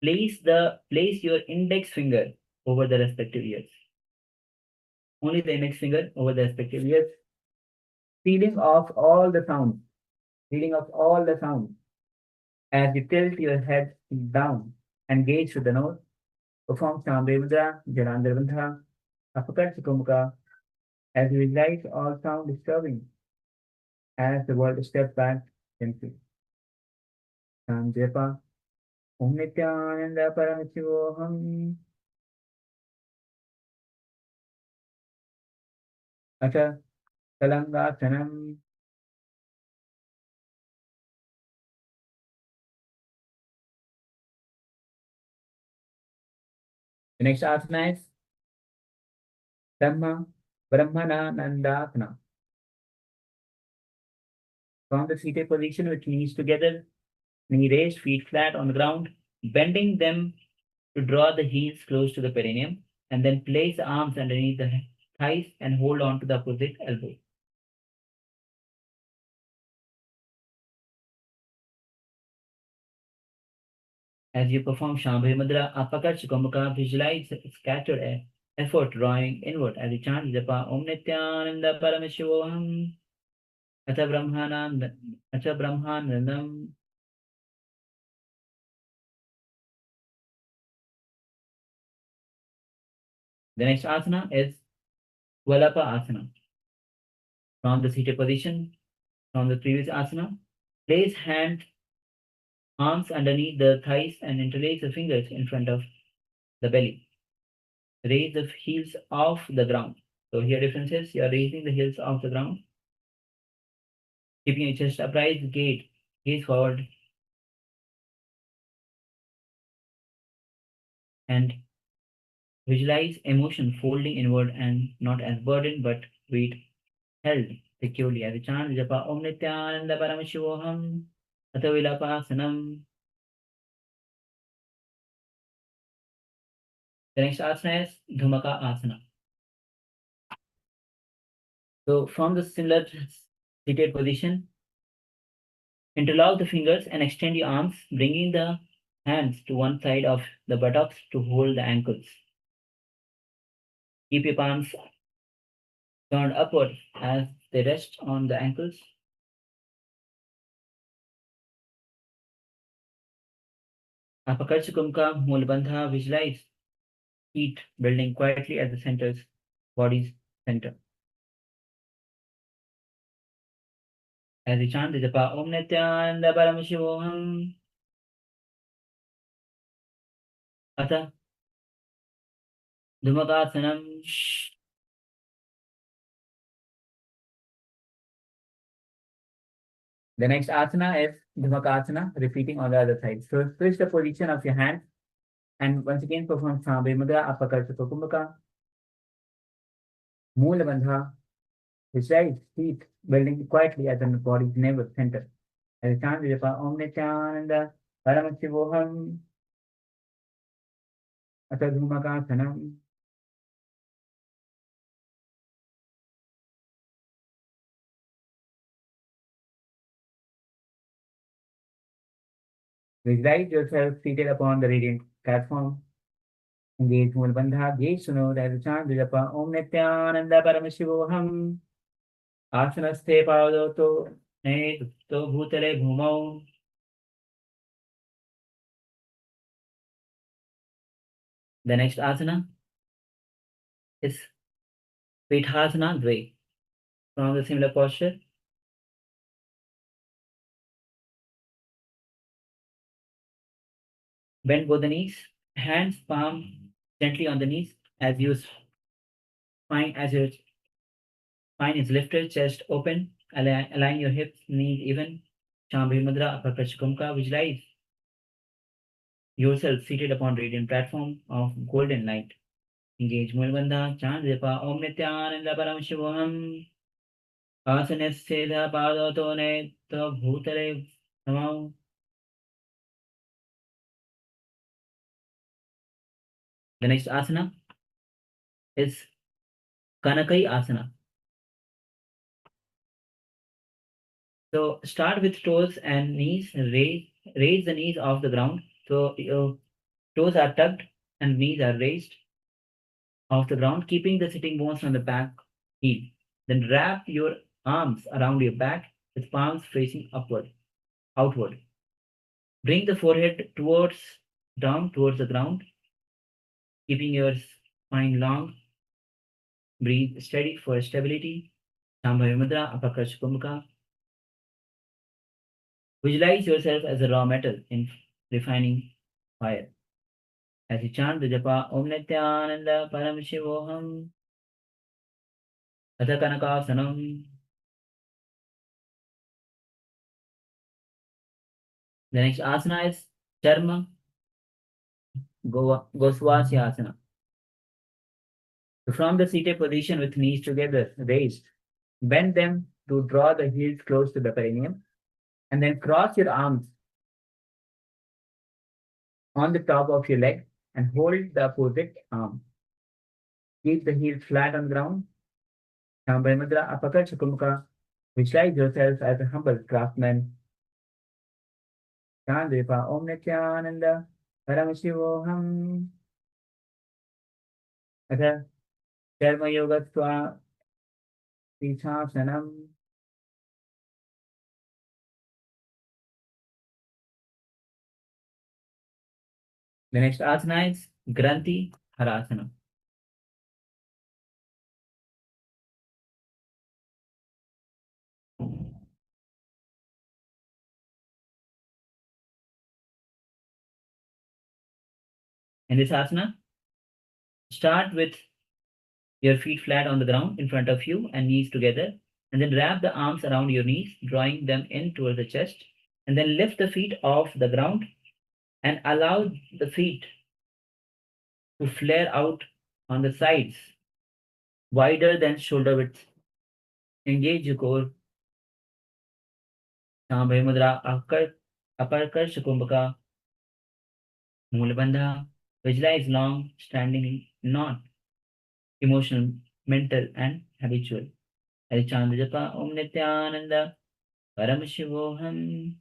place your index finger over the respective ears. Only the index finger over the respective ears. Feeling of all the sounds. As you tilt your head down and gaze to the nose, perform Shambhe Mudra, Jalandhar Bandha, Apakat Sukumukha, as you visualize all sound disturbing as the world steps back gently. Sanjepa, Om Nithyananda Paramashivoham. Acha Kalangasanam. The next asana is Brahmanandasana. From the seated position with knees together, knee raised, feet flat on the ground, bending them to draw the heels close to the perineum, and then place the arms underneath the thighs and hold on to the opposite elbow. As you perform Shambhe Mudra, Apakat Sukamukha, visualize scattered effort drawing inward as you chant Japa Om Nithyananda Paramashivoham, Acha Brahmanandam. The next asana is Valapa Asana. From the seated position, from the previous asana, place arms underneath the thighs and interlace the fingers in front of the belly. Raise the heels off the ground. So here difference is you are raising the heels off the ground. Keeping your chest upright, gaze forward. And visualize emotion folding inward and not as burden but weight held securely. As a chant, Japa Om Nithyananda Paramashivoham, Atavilapasanam. The next asana is Dhumaka Asana. So from the similar seated position, interlock the fingers and extend your arms, bringing the hands to one side of the buttocks to hold the ankles. Keep your palms turned upward as they rest on the ankles. Apakarchakumka Mulbandha, visualize feet building quietly at the body's center. As we chant the Japa Om Nithyananda Paramashivoham, Atha Dhumakasanam. The next asana is Dhumakasana, repeating on the other side. So switch the position of your hands and once again perform Shambhe Mudra, Apakarchakumka. Moola Bandha, his right feet building quietly at the body's navel center. As a chant Japa Om Nithyananda Paramashivoham Atadhumakasanam. Visualize yourself seated upon the radiant platform. Engage Moola Bandha, gaze to know that the chant Japa Om Nithyananda Paramashivoham Asanaste Pavadoto Netto Bhutale Bhumau. The next asana is Pithasana Dve. From the similar posture, bend both the knees, hands, palm gently on the knees as your spine is lifted, chest open, align your hips, knees even. Shambhavi Mudra, Upper Kashkumka, visualize yourself seated upon radiant platform of golden light. Engage Mulbandha, chant Japa Om Nithyananda Paramashivam. Asanasya Padato Netto Bhutale Samau. The next asana is Kanakai Asana. So start with toes and knees. Raise the knees off the ground. So your toes are tucked and knees are raised off the ground, keeping the sitting bones on the back heel. Then wrap your arms around your back with palms facing outward. Bring the forehead down towards the ground, keeping your spine long. Breathe steady for stability. Shambhavi Mudra, Apakash Kumbhaka. Visualize yourself as a raw metal in refining fire. As you chant the japa Om Nithyananda Paramashivoham Atha Kanakasanam. The next asana is Charma Goswasya Asana. So from the seated position with knees together raised, bend them to draw the heels close to the perineum, and then cross your arms on the top of your leg and hold the opposite arm. Keep the heels flat on the ground. Shambhavi Mudra, Apakar Chakumka. Visualize yourself as a humble craftsman. Chant Japa Om Nithyananda Paramashivoham Atha Karma Yoga Pithāsanam. The next asana is Granthi Harasana. In this asana, start with your feet flat on the ground in front of you and knees together, and then wrap the arms around your knees, drawing them in towards the chest, and then lift the feet off the ground and allow the feet to flare out on the sides, wider than shoulder width. Engage your core. Shambhavi Mudra, Aparkarsh Kumbhaka, Mulabandha. Visualize long standing knot, emotional, mental, and habitual. As chant japa Om Nithyananda Paramashivoham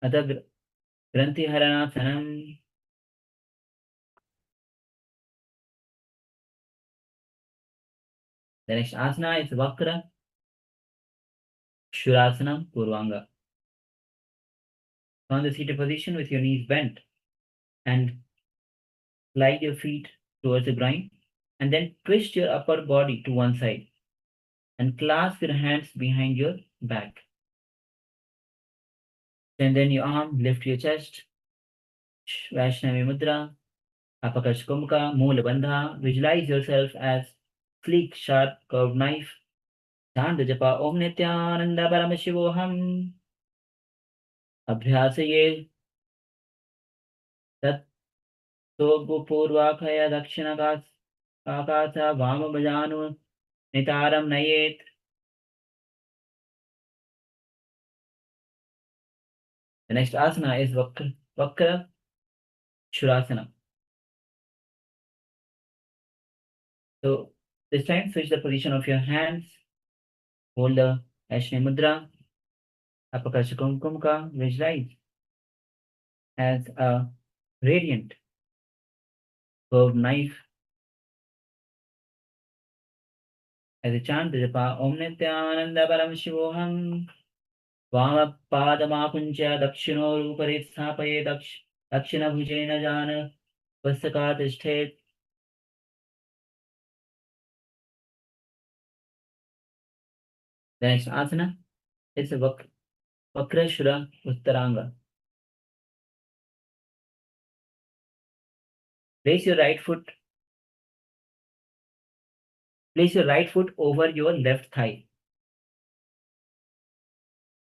Atha Granthi Haranasanam. The next asana is Vakra Shurasanam Purvanga. On the seated position with your knees bent and slide your feet towards the groin, and then twist your upper body to one side and clasp your hands behind your back. Send in your arm, lift your chest. Vaishnavi Mudra, Apakash Kumbhaka, Moola Bandha. Visualize yourself as sleek, sharp, curved knife. Chant the japa Om Nithyananda Paramashivoham. Abhyasaye Tat Sobu Purvakaya Dakshinakas Kakasa Vama Bajanu Nitaram Nayet. The next asana is Vakra Shurasana. So this time switch the position of your hands. Hold the Ashni Mudra. Apakarsha Kumkumka. Visualize as a radiant curved knife. As a chant, the japa Om Nithyananda Paramashivam. Vama Padamakuncha Dakshino Ruparit Sthapaye Dakshina Bhujena Jana Vasakat Sthit. The next asana is a Vakrashura Uttaranga. Place your right foot over your left thigh.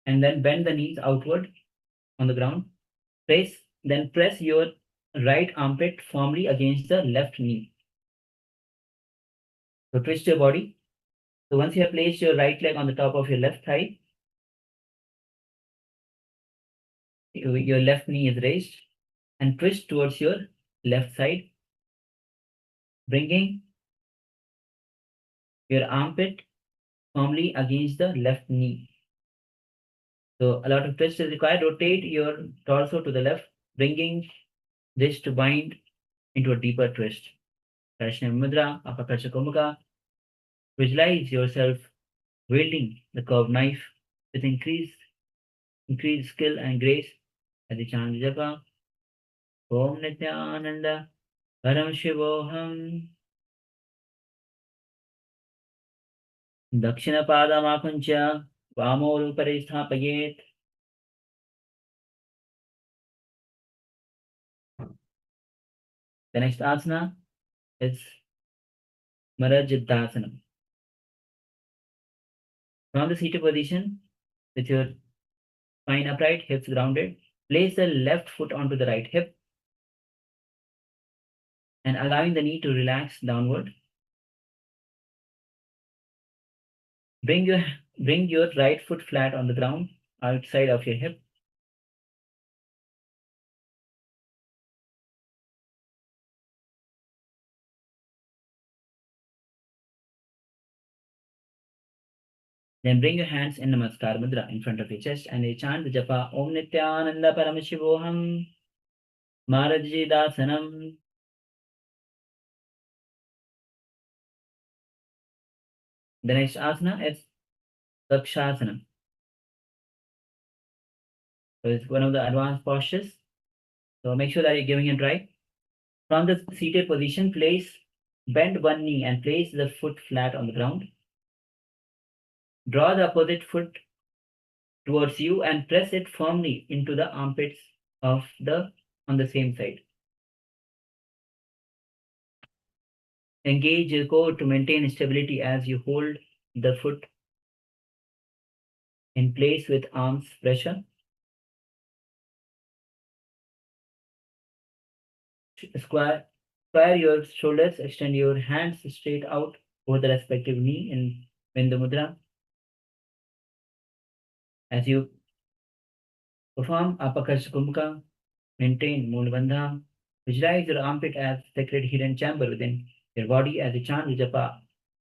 And then bend the knees outward on the ground. Then press your right armpit firmly against the left knee. So twist your body. So once you have placed your right leg on the top of your left thigh, your left knee is raised, and twist towards your left side, bringing your armpit firmly against the left knee. So a lot of twist is required. Rotate your torso to the left, bringing this to bind into a deeper twist. Prashnaya Mudra, Apakarsha Kumaka. Visualize yourself wielding the curved knife with increased skill and grace as the chant japa. Om Nithyananda Paramashivoham. Dakshina Padamakuncha Vamor Upare Sthapayet. The next asana is Marajidasana. From the seated position, with your spine upright, hips grounded, place the left foot onto the right hip and allowing the knee to relax downward. Bring your right foot flat on the ground outside of your hip. Then bring your hands in Namaskar Mudra in front of your chest and you chant the japa Om Nithyananda Paramashivoham Marajidasanam. The next asana is Dakshasana. So it's one of the advanced postures. So make sure that you're giving it right. From the seated position, bend one knee and place the foot flat on the ground. Draw the opposite foot towards you and press it firmly into the armpits on the same side. Engage your core to maintain stability as you hold the foot in place with arms pressure. Square your shoulders, extend your hands straight out over the respective knee in Bindu Mudra. As you perform Apakarsha Kumbhaka, maintain Mool Bandha. Visualize your armpit as sacred hidden chamber within your body as you chant Japa.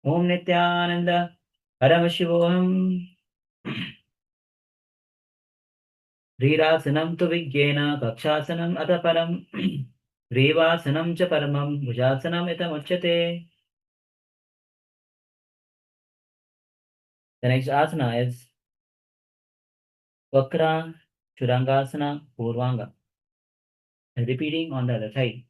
Om Nithyananda Paramashivoham. Rirasanam tu Vigyena Kakshasanam Ataparam. Revasanam cha Paramam Bhujasanam Itamuchyate. The next asana is Vakra Churangasana Purvanga. Repeating on the other side.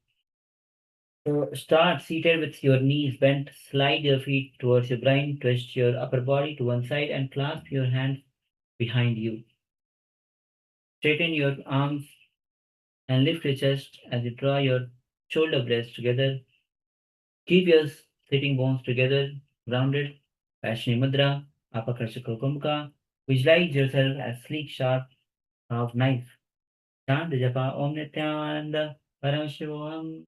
So start seated with your knees bent, slide your feet towards your groin, twist your upper body to one side and clasp your hands behind you. Straighten your arms and lift your chest as you draw your shoulder blades together. Keep your sitting bones together, grounded. Vaishnavi Mudra, Apakarsha Kumbhaka. Visualize yourself as sleek, sharp, carved knife. Chant the japa Om Nithyananda Paramashivam.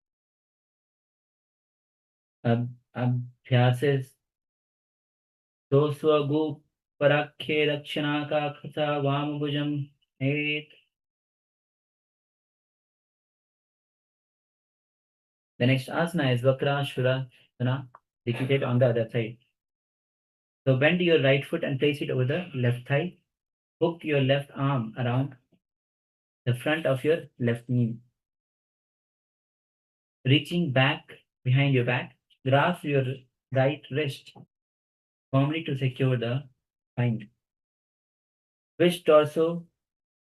Abhyases Doswagu Parakhe Dakshinaka Kasa Vamabhujam Eight. The next asana is Vakrashurasana, repeated on the other side. So bend your right foot and place it over the left thigh. Hook your left arm around the front of your left knee. Reaching back behind your back, grasp your right wrist firmly to secure the spine. Twist torso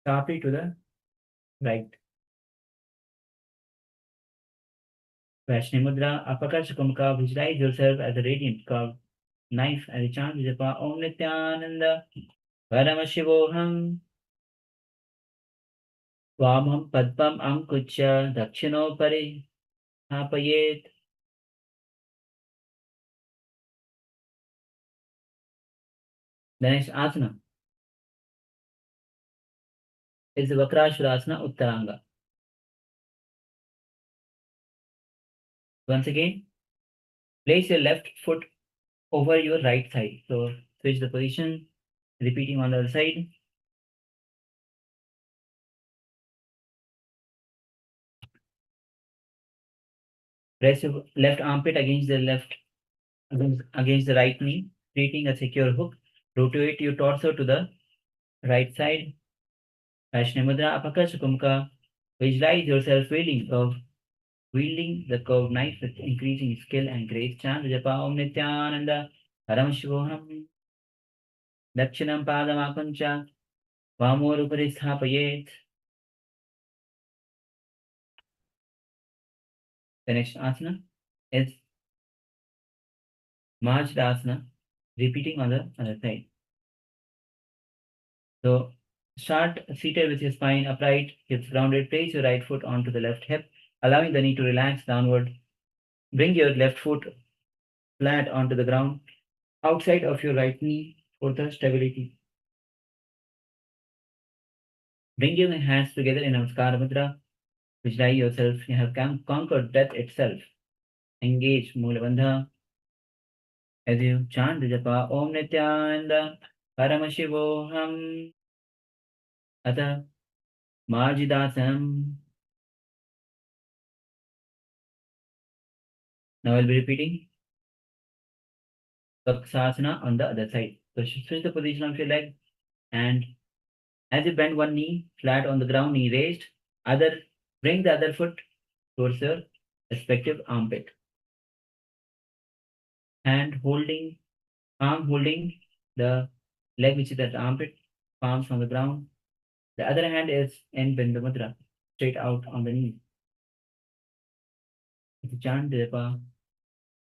sharply to the right. Vaishnavi Mudra, Apakasha Kumka, visualize yourself as a radiant curved knife and chant Japa Om Nithyananda Paramashivoham Vamham Padpam Ankucha Dakshino Pari Hapayet. The next asana is the Vakrashurasana Uttaranga. Once again, place your left foot over your right thigh. So switch the position, repeating on the other side. Press your left armpit against the right knee, creating a secure hook. Rotate your torso to the right side. Vaishnavi Mudra, Apakasha Kumka. Visualize yourself wielding the curved knife with increasing skill and grace. Chant Japa Om Nithyananda Paramashivoham Dakshinam Padamakuncha Vamorupari Sthapayet. The next asana is Majrasana, repeating on the other side. So start seated with your spine upright, hips rounded. Place your right foot onto the left hip, allowing the knee to relax downward. Bring your left foot flat onto the ground, outside of your right knee for the stability. Bring your hands together in Namaskara Mudra. Visualize yourself. You have conquered death itself. Engage Mula Bandha. As you chant the japa Om Nithyananda Paramashivoham Ata Marjidasam. Now I'll be repeating Vaksasana on the other side. So switch the position of your leg, and as you bend one knee flat on the ground, knee raised, bring the other foot towards your respective armpit. Arm holding the leg which is at the armpit, palms on the ground. The other hand is in Bindu Mudra, straight out on the knee. If you chant Japa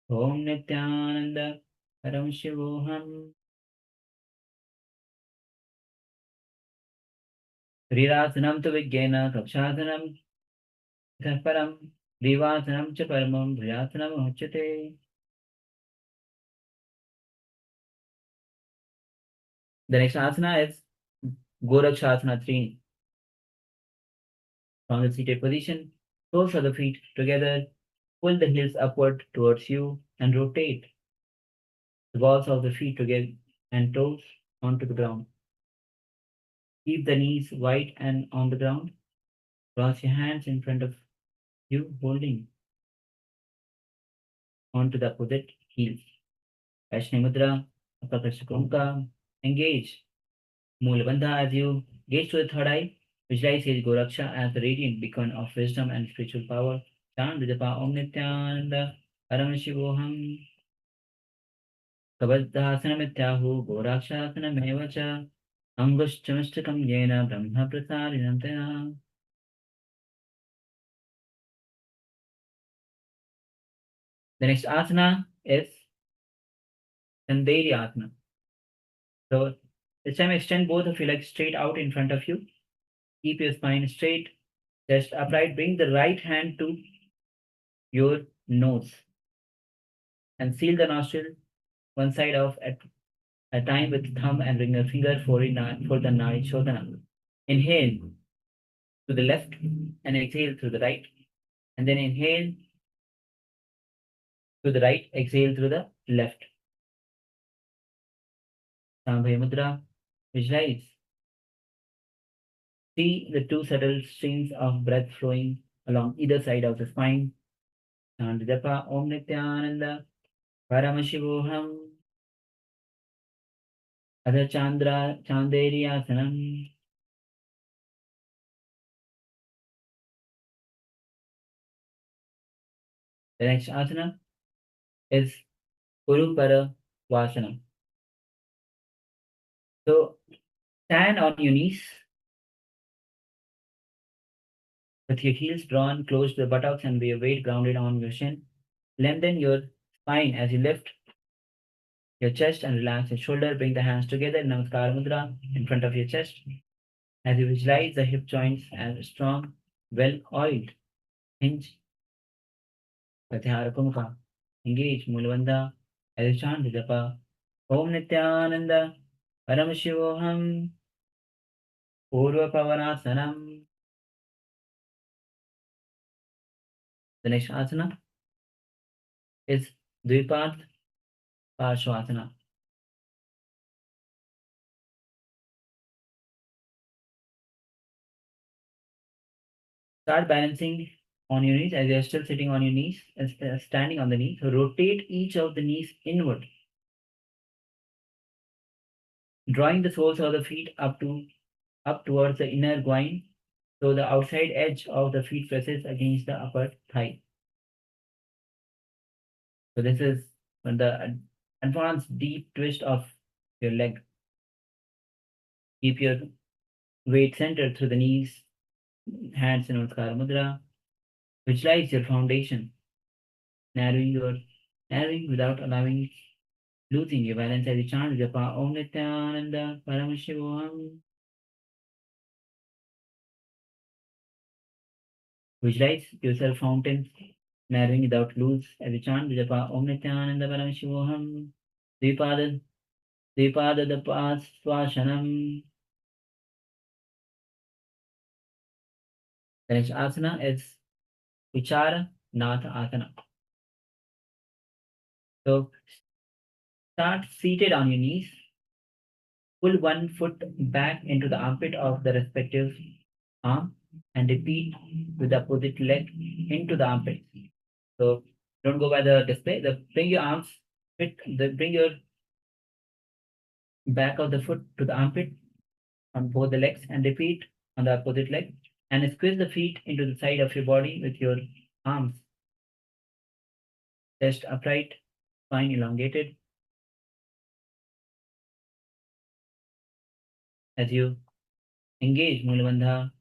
Om Nithyananda Paramashivoham Rirasanam tu Vigyena Kakshasanam Param Divasanam cha Paramam Vriyasanam Uchate. The next asana is Gorakshasana 3. From the seated position, toes of the feet together, pull the heels upward towards you and rotate the balls of the feet together and toes onto the ground. Keep the knees wide and on the ground. Cross your hands in front of you, holding onto the opposite heels. Vaishnavi Mudra, Apakasha Kumka. Engage Mula Bandha as you gaze to the third eye. Visualize Sage Goraksha as the radiant beacon of wisdom and spiritual power. Chant Japa Om Nithyananda Paramashivoham Kabadhasanam Gorakshasanam Evacha Angushchamastakam Yena Brahma Prasarinam Tena. The next asana is Sandheri Asana. So this time extend both of your legs straight out in front of you. Keep your spine straight, chest upright. Bring the right hand to your nose and seal the nostril one side off at a time with thumb and ring a finger for the Nadi Shodhana. Inhale to the left and exhale to the right. And then inhale To the right, exhale through the left. Shambhavi Mudra. Visualize. See the two subtle streams of breath flowing along either side of the spine. And Japa Om Nithyananda Paramashivoham Adha Chanderi Asanam. The next asana is Urupara Vasana. So stand on your knees with your heels drawn close to the buttocks and your weight grounded on your shin. Lengthen your spine as you lift your chest and relax your shoulder. Bring the hands together in Namaskara Mudra in front of your chest. As you visualize the hip joints as a strong, well-oiled hinge. Pratyahara Kumka. Engage Mulvanda as you chant the japa. Om Nithyananda Paramashivoham Purva Pavanasanam. The next asana is Dvipad Parshvasana. Start balancing on your knees as you are still sitting on your knees, standing on the knees. So rotate each of the knees inward, drawing the soles of the feet up towards the inner groin, so the outside edge of the feet presses against the upper thigh. So this is the advanced deep twist of your leg. Keep your weight centered through the knees, hands in Namaskara Mudra. Visualize your foundation, narrowing without losing your balance as you chant Japa Om Nithyananda Paramashivam. Visualize yourself fountain, narrowing without loose as you chant Japa Om Nithyananda Paramashivam. Dvipada Swashanam. The next asana is Vichara Natha Asana. So start seated on your knees. Pull one foot back into the armpit of the respective arm and repeat with the opposite leg into the armpit. So don't go by the display. Bring your arms, bring your back of the foot to the armpit on both the legs and repeat on the opposite leg and squeeze the feet into the side of your body with your arms. Chest upright, spine elongated. As you engage Mulabandha,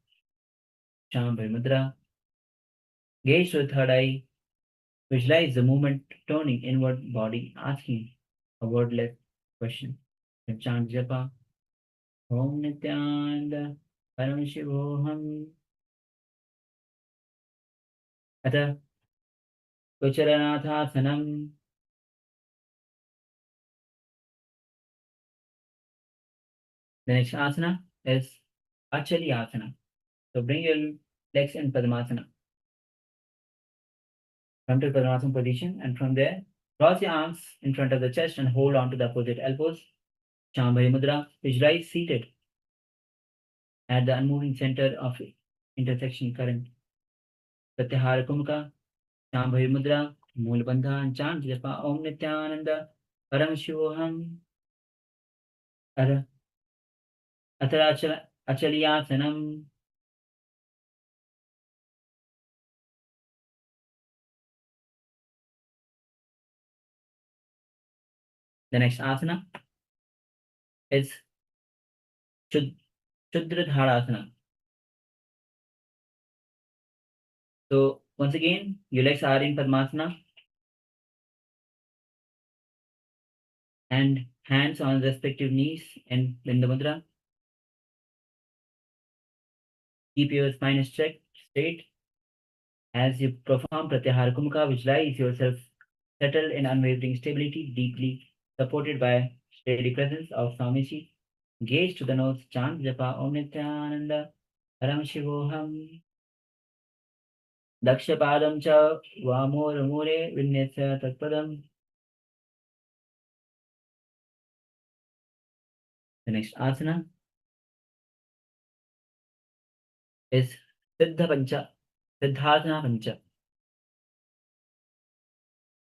Shambhavi Mudra, gaze to the third eye, visualize the movement turning inward body, asking a wordless question. And chant Japa, Om Nithyananda Paramashivoham. Atha Kucharanathasanam. The next asana is Achali Asana. So bring your legs in Padmasana. Come to Padmasana position and from there, cross your arms in front of the chest and hold on to the opposite elbows. Shambhavi Mudra, visualize seated at the unmoving center of intersection current. Pratyahara Kumka, Shambhavi Mudra, Mool Bandha, and chant Japa Om Nithyananda Paramashivoham. Atara Achaliyasanam. The next asana is Shuddradharasana. So once again, your legs are in Padmasana and hands on respective knees and in the mudra. Keep your spine straight. As you perform Pratyahara Kumka, visualize yourself settled in unwavering stability, deeply supported by steady presence of Swamiji. Gaze to the notes, chant Japa Om Nithyananda Paramashivoham. Dakshapadam cha Vamore Vinyasa Tatpadam. The next asana is Siddha Pancha, Siddhasana Pancha.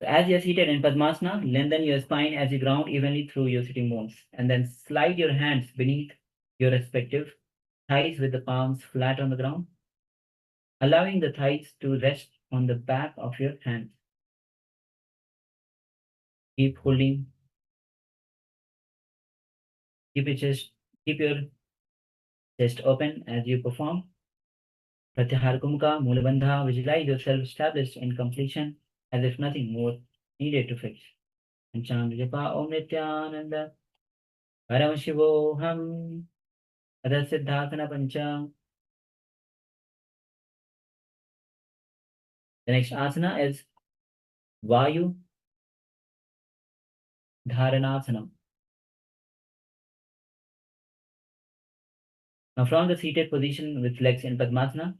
So as you're seated in Padmasana, lengthen your spine as you ground evenly through your sitting bones, and then slide your hands beneath your respective thighs with the palms flat on the ground, allowing the thighs to rest on the back of your hands. Keep holding, keep your chest open as you perform. Pratyahar Kumka, Mulabandha, visualize yourself established in completion as if nothing more needed to fix. And chant Japa Om Nithyananda Paramashivoham Adha Siddhasana Pancha. The next asana is Vayu Dharanasana. Now from the seated position with legs in Padmasana,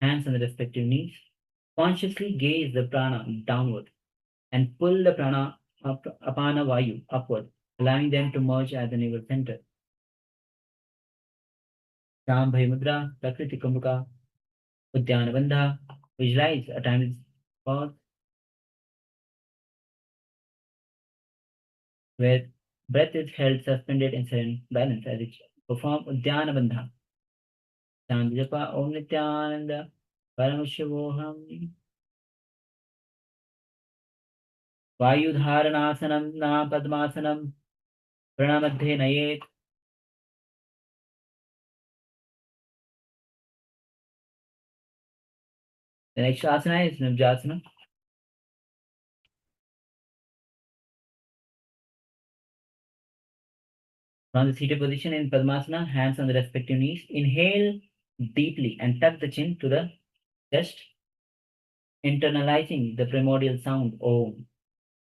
hands on the respective knees, consciously gaze the prana downward and pull the prana apana vayu upward, allowing them to merge at the navel center. Shambhavi Mudra, Prakriti Kumbhaka, Uddiyana Bandha. Visualize a timeless pause where breath is held suspended in serene balance as it perform Uddiyana Bandha. Japa Om Nithyananda Paramashivoham. Vayudharanasanam na Padmasanam Pranamadhe Nayet. The next asana is Nabjasana. From the seated position in Padmasana, hands on the respective knees. Inhale deeply and tuck the chin to the chest, internalizing the primordial sound Om.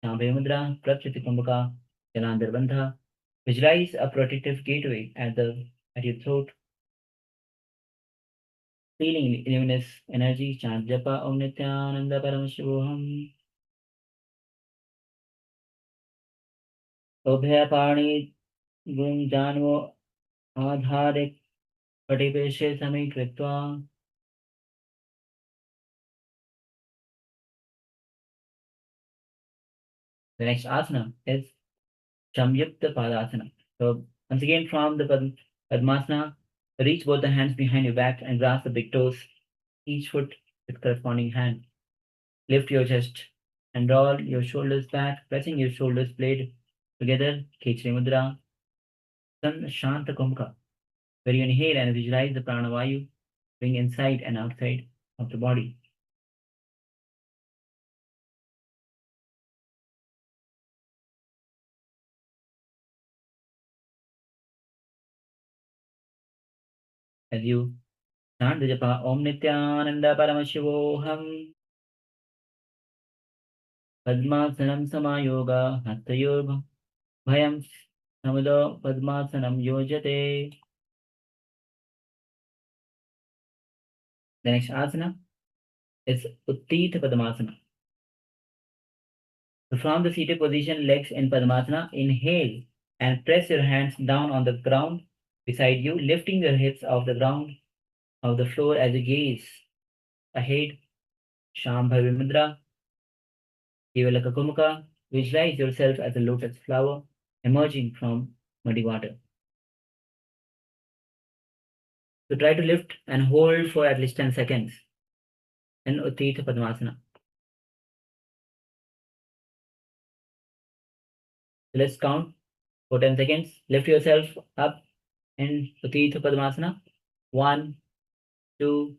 Shambhavi Mudra, Prakriti Kumbhaka, Jalandhar Bandha. Visualize a protective gateway at your throat, feeling luminous energy. Chant Japa Om Nithyananda Paramashivoham. Obhaya Parni Gung Janvo Adharik Patipeshe Sami Kritva. The next asana is Samyukta Padasana. So once again from the Padmasana, reach both the hands behind your back and grasp the big toes, each foot with corresponding hand. Lift your chest and roll your shoulders back, pressing your shoulders blade together. Khechri Mudra, San Shanta Kumbhaka, where you inhale and visualize the pranavayu being inside and outside of the body. As you chant the japa Om Nithyananda Paramashivoham. Padmasanam Samayoga Hattayor Bhayam Samudo Padmasanam Yojate. The next asana is Uttita Padmasana. So from the seated position, legs in Padmasana, inhale and press your hands down on the ground beside you, lifting your hips off the ground, of the floor as you gaze ahead. Shambhavi Mudra, Kevalaka Kumaka. Visualize yourself as a lotus flower emerging from muddy water. So try to lift and hold for at least 10 seconds in Uttita Padmasana. So let's count for 10 seconds. Lift yourself up in Uttita Padmasana. 1, 2,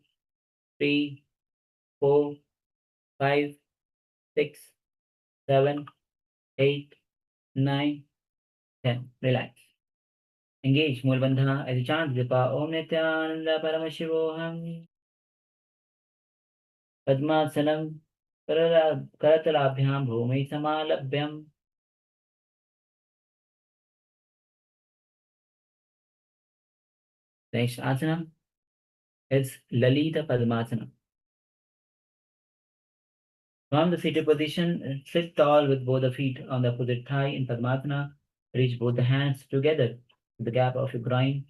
3, 4, 5, 6, 7, 8, 9, 10. Relax. Engage Mulbandha as you chant Japa Om Nithyananda Paramashivoham. Padmasanam Karatalabhyam Bhumi Samalabhyam. Next asana is Lalita Padmasana. From the seated position, sit tall with both the feet on the opposite thigh in Padmasana. Reach both the hands together to the gap of your groin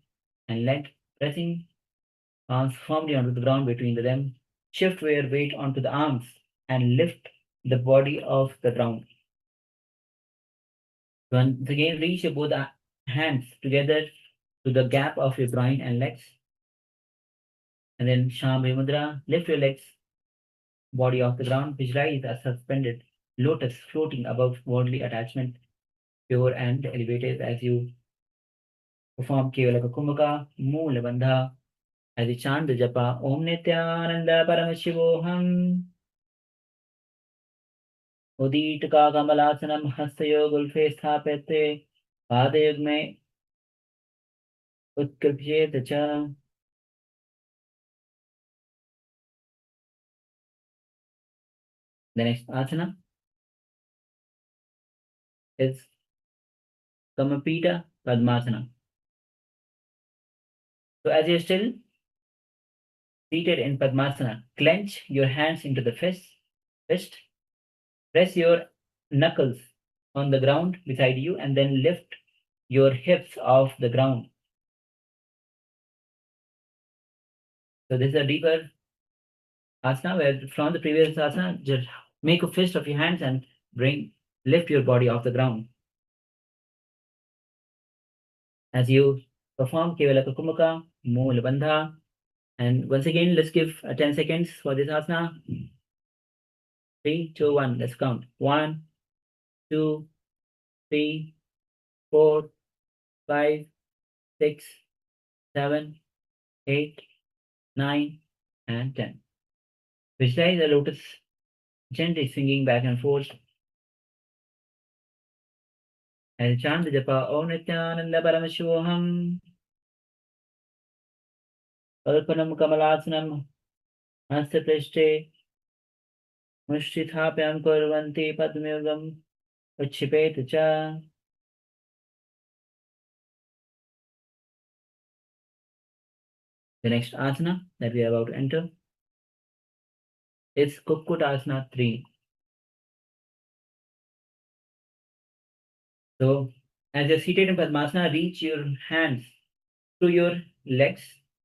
and leg, pressing arms firmly onto the ground between them. Shift your weight onto the arms and lift the body off the ground. Once again, reach your both hands together to the gap of your groin and legs. And then Shambhavi Mudra, lift your legs, body off the ground, visualize a suspended lotus floating above worldly attachment, pure and elevated as you perform Kevalaka Kumaka, Moola Bandha, as you chant the japa, Om Nithyananda Paramashivoham, Uditaka Kamalasanam Hastayo Gulfe Sthapete, Padayugme Utkripyet Cha. The next asana is Kamapita Padmasana. So as you're still seated in Padmasana, clench your hands into the fist, press your knuckles on the ground beside you, and then lift your hips off the ground. So this is a deeper asana where from the previous asana, just make a fist of your hands and lift your body off the ground. As you perform Kevalaka Kumaka, Moola Bandha, and once again, let's give 10 seconds for this asana. 3, 2, 1. Let's count. 1, 2, 3, 4, 5, 6, 7, 8, 9, and 10. Visualize the lotus gently swinging back and forth. And chant the japa Om Nithyananda Paramashivoham. Kalpanam Kamalasanam Hastaprishte Mushtithapyam Kurvanti Padmyogam Uchipet Cha. The next asana that we are about to enter is Kukkutasana 3. So, as you're seated in Padmasana, reach your hands to your legs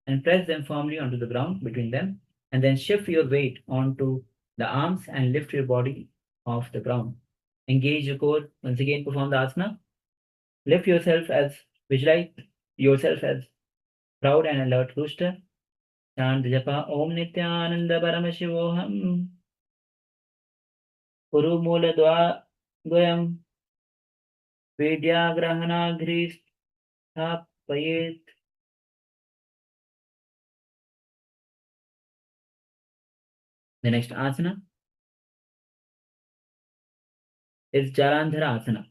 and press them firmly onto the ground between them, and then shift your weight onto the arms and lift your body off the ground. Engage your core. Once again, perform the asana. Lift yourself visualize yourself as proud and alert rooster. Chant japa Om Nithyananda Paramashivoham. Kuru Mula Dvayam Vidyagrahana Gris Thapayet. The next asana is Jalandhara asana.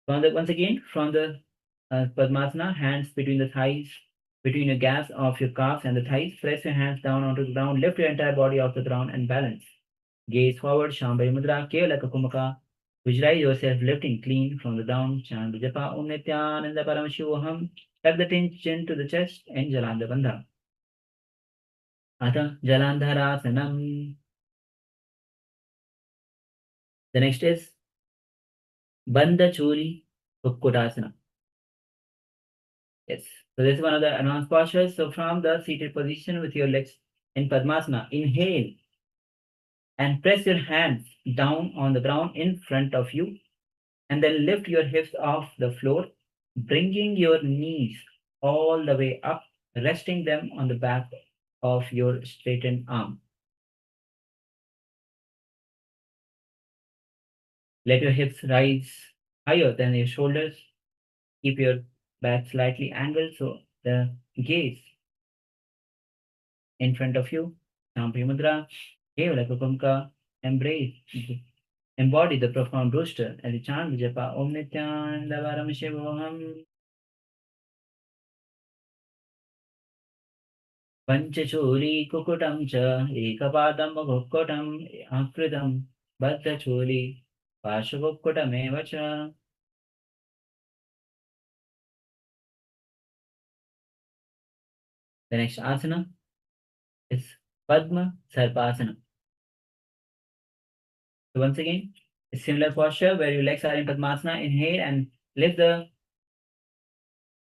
Once again, from the Padmasana, hands between the thighs, between your gaps of your calves and the thighs, press your hands down onto the ground, lift your entire body off the ground and balance. Gaze forward, Shambhavi Mudra, Kevalaka Kumaka. Visualize yourself lifting clean from the down. Chant japa Om Nithyananda Paramashivoham. Tuck the chin to the chest and Jalanda Bandha. Atha Jalandharasanam. The next is Bandha Choli Kukkutasana. Yes. So this is one of the advanced postures. So from the seated position with your legs in Padmasana, inhale and press your hands down on the ground in front of you, and then lift your hips off the floor, bringing your knees all the way up, resting them on the back of your straightened arm. Let your hips rise higher than your shoulders. Keep your back slightly angled so the gaze in front of you. Shambhavi Mudra, Kevalaka Kumaka, embody the profound rooster as you chant the japa Om Nithyananda Paramashivoham. Panchacholi Kukutam Cha Ekapadam Kukkutam Akritam Baddhacholi Pashakukkutam Evacha. The next asana is Padma Sarpasana. So once again, a similar posture where your legs are in Padmasana. Inhale and lift the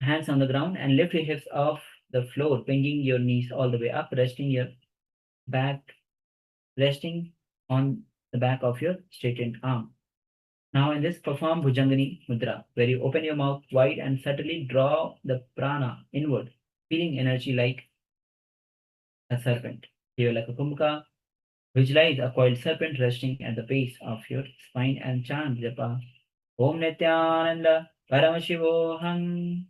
hands on the ground and lift your hips off the floor, bringing your knees all the way up, resting your back, resting on the back of your straightened arm. Now in this, perform Bhujangani Mudra, where you open your mouth wide and subtly draw the prana inward, feeling energy like a serpent. Here like a kumbhaka, visualize a coiled serpent resting at the base of your spine and chant japa. Om Nithyananda Paramashivoham.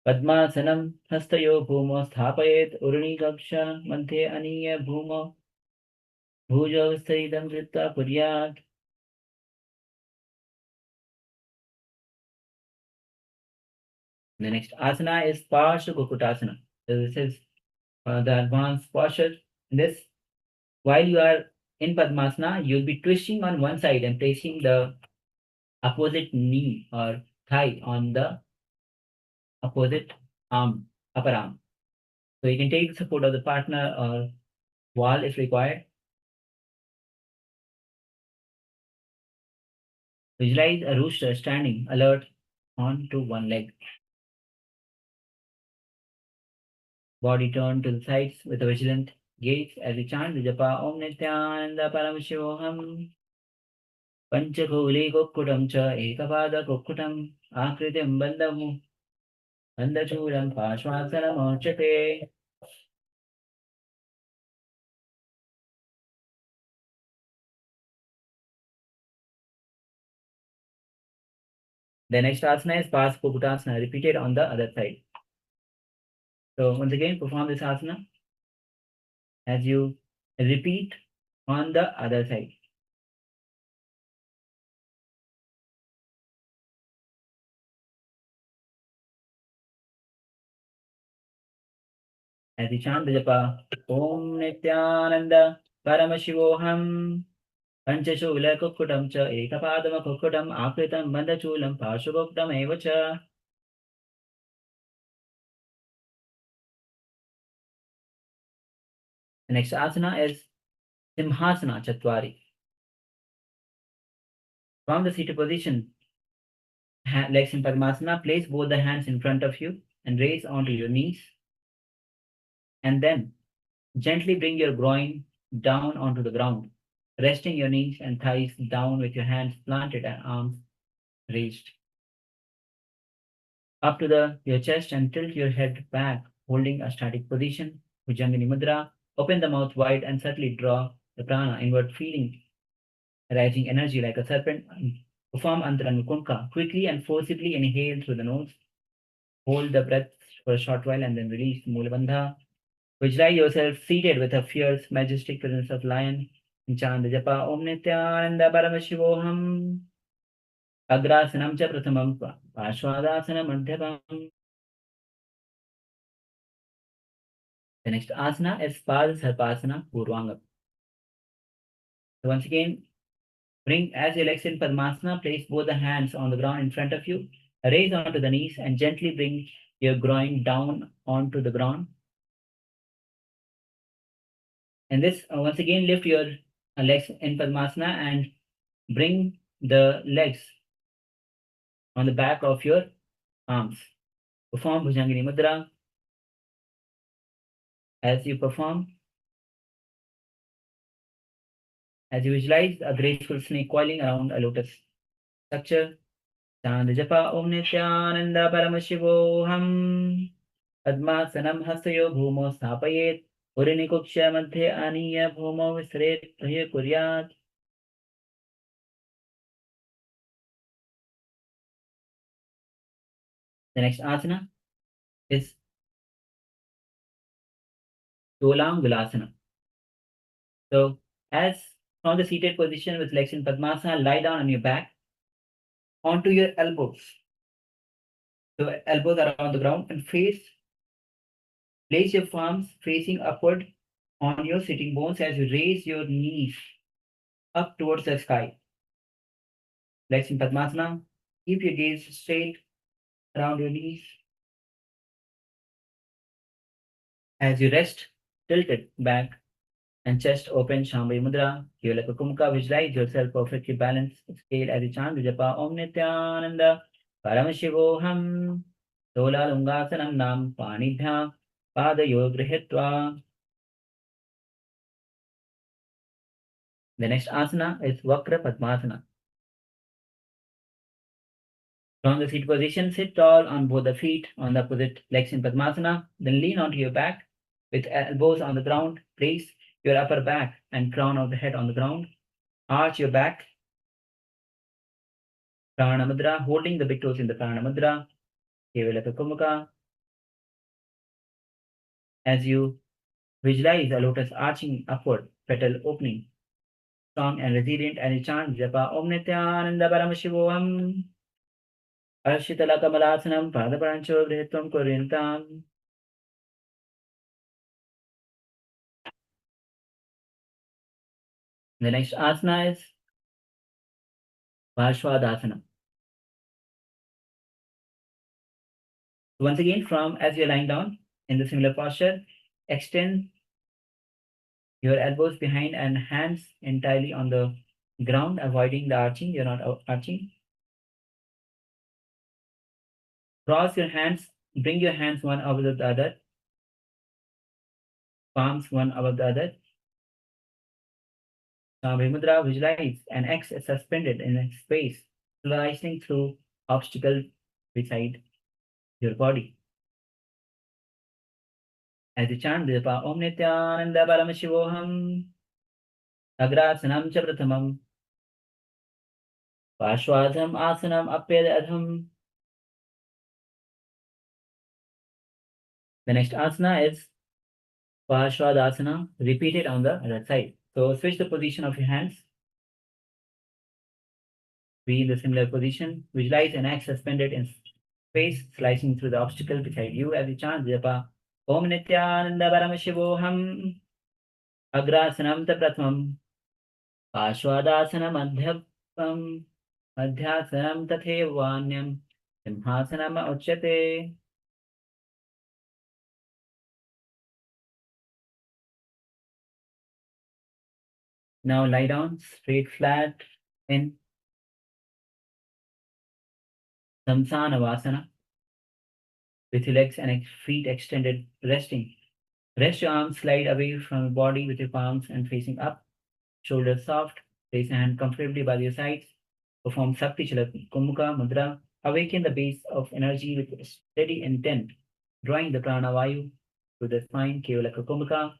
Padmasanam hastayo bhumo sthapayet uruni kaksha manthe aniya bhumo bhujo stharidam vritta kuryat. The next asana is Parsha Kukutasana. So this is the advanced posture. This, while you are in Padmasana, you'll be twisting on one side and placing the opposite knee or thigh on the opposite arm, upper arm. So you can take the support of the partner or wall if required. Visualize a rooster standing alert onto one leg. Body turned to the sides with a vigilant gaze as we chant the japa Om Nithyananda Paramashivoham. Panchakuli Kokkutam cha Ekapada Kokkutam Akritim Bandhamu Bandhachuram Pashvasanam Ochate. The next asana is Parsvakutasana, repeated on the other side. So once again, perform this asana as you repeat on the other side. As you chant the japa, Om Nithyananda Paramashivoham Panchashula Kokkutam cha Ekapadama Kokkutam Akritam Bandhachulam Parshvoktam eva cha. The next asana is Simhasana Chatwari. From the seated position, legs in Padmasana, place both the hands in front of you and raise onto your knees. And then gently bring your groin down onto the ground, resting your knees and thighs down with your hands planted and arms raised up to your chest, and tilt your head back, holding a static position. Bhujangani Mudra. Open the mouth wide and subtly draw the prana inward, feeling rising energy like a serpent. Perform Antaranukunka. Quickly and forcibly inhale through the nose. Hold the breath for a short while and then release Mulabandha. Visualize yourself seated with a fierce, majestic presence of lion. And chant the japa Om Nithyananda Paramashivoham. Agrasanam cha prathamam Pashvadasana madhyamam. The next asana is Pada Sarpasana Purvangam. So once again, bring as your legs in Padmasana, place both the hands on the ground in front of you, raise onto the knees and gently bring your groin down onto the ground. And this, once again, lift your legs in Padmasana and bring the legs on the back of your arms. Perform Bhujangini Mudra. As you perform, as you visualize a graceful snake coiling around a lotus structure, chant japa Om Nithyananda Paramashivoham. Padmasanam hastayo bhumo sthapayet Urinikuksha madhye aniya bhumo visret prahe kuryat. The next asana is Dolam Vilasana. So, as from the seated position with legs in Padmasana, lie down on your back onto your elbows. So, elbows are on the ground and place your palms facing upward on your sitting bones as you raise your knees up towards the sky. Legs in Padmasana, keep your gaze straight around your knees. As you rest, tilted back and chest open, Shambhavi Mudra, Kevalaka Kumka, visualize yourself perfectly balanced. Exhale as you chant Vijapa Om Nithyananda Paramashivoham Sola Lungasanam Nam Panibhya Pada Yogrihitva. The next asana is Vakra Padmasana. From the seat position, sit tall on both the feet on the opposite legs in Padmasana. Then lean onto your back with elbows on the ground. Place your upper back and crown of the head on the ground. Arch your back. Pranayama, holding the big toes in the Pranayama. Kevalaka Kumaka. As you visualize a lotus arching upward, petal opening, strong and resilient, and you chant Japa Om Nithyananda Paramashivam. Arshitala Kamalasanam Padaparancho Vrihetvam Korintam. The next asana is Parshvadasana. Once again, as you're lying down in the similar posture, extend your elbows behind and hands entirely on the ground, avoiding the arching. You're not arching. Cross your hands, bring your hands one above the other, palms one above the other. Shambhavi Mudra, visualize an X suspended in space, slicing through obstacle beside your body. As you chant Japa Om Nithyananda Paramashivoham Agrasanam cha Prathamam Parshvadham Asanam Apyadadham. The next asana is Parshvadasana, repeated on the other side. So switch the position of your hands. Be in the similar position. Visualize an axe suspended in space, slicing through the obstacle beside you as you chant Japa Om Nithyananda Paramashivoham Agrasanam ta Prathamam Parshvadasana Madhyapam Madhyasanam Tathevanyam Simhasanam Uchyate. Now lie down straight flat in Samsanavasana with your legs and feet extended, resting. Rest your arms, slide away from your body with your palms and facing up. Shoulders soft. Place your hand comfortably by your sides. Perform Sakti Chalak Kummuka Mudra. Awaken the base of energy with steady intent, drawing the prana vayu to the spine. Kevalaka Kummuka.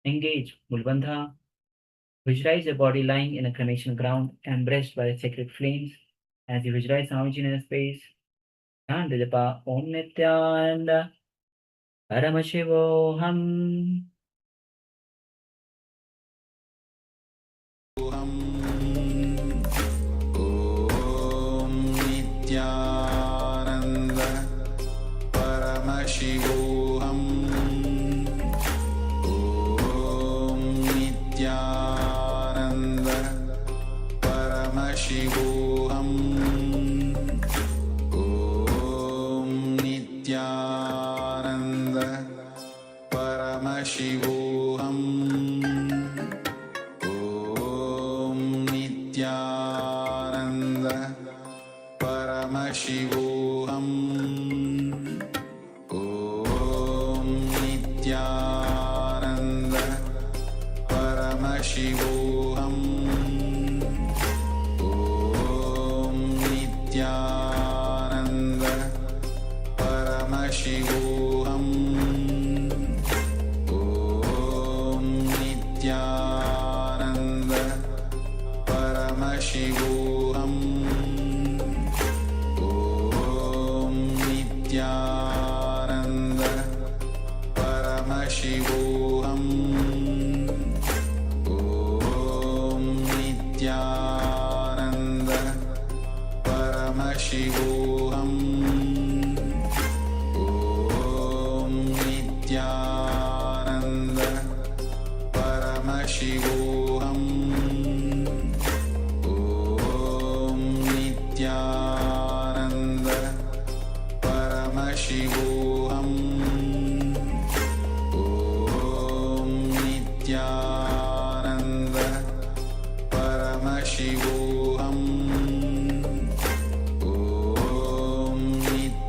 Engage Mulbandha. Visualize your body lying in a cremation ground, embraced by sacred flames. As you visualize Swamiji in a space, chant Japa Om Nithyananda Paramashivoham. Om Nithyananda Paramashivoham. Om Nithyananda Paramashivoham. Om Nithyananda Paramashivoham. Om Nithyananda Paramashivoham. Om Nithyananda Paramashivoham. Om Nithyananda Paramashivoham. Om Nithyananda Paramashivoham. Om Nithyananda Paramashivoham. Om Nithyananda Paramashivoham. Om Nithyananda Paramashivoham. Om Nithyananda Paramashivoham. Om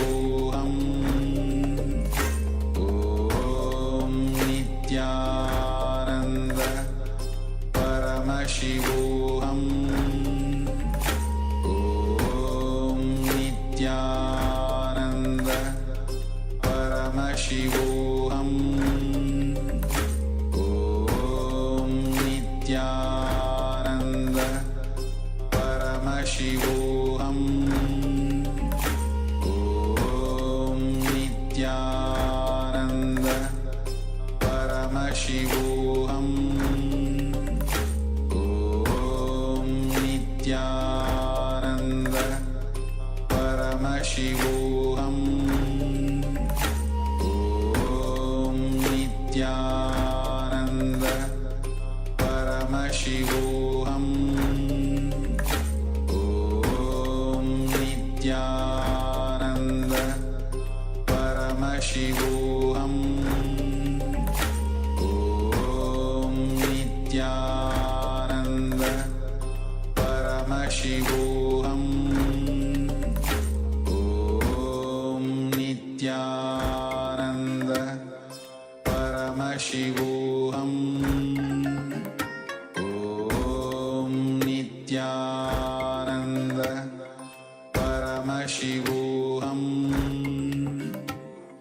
Paramashivoham. Om Nithyananda Paramashivoham. Om Nithyananda Paramashivoham. Om Nithyananda Paramashivoham. Om Nithyananda Paramashivoham. Om Nithyananda Paramashivoham. Om Nithyananda Paramashivoham. Om Nithyananda Paramashivoham. Om Nithyananda Paramashivoham. Om Nithyananda Paramashivoham. Om Nithyananda Paramashivoham.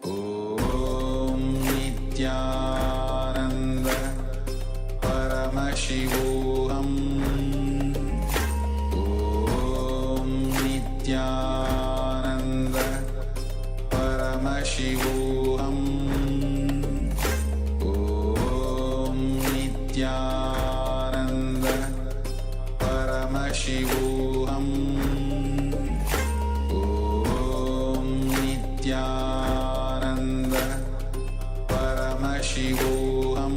Om Nithyananda Paramashivoham. Om Nithyananda Paramashivoham. Om Nithyananda Paramashivoham. Om Nithyananda Paramashivoham.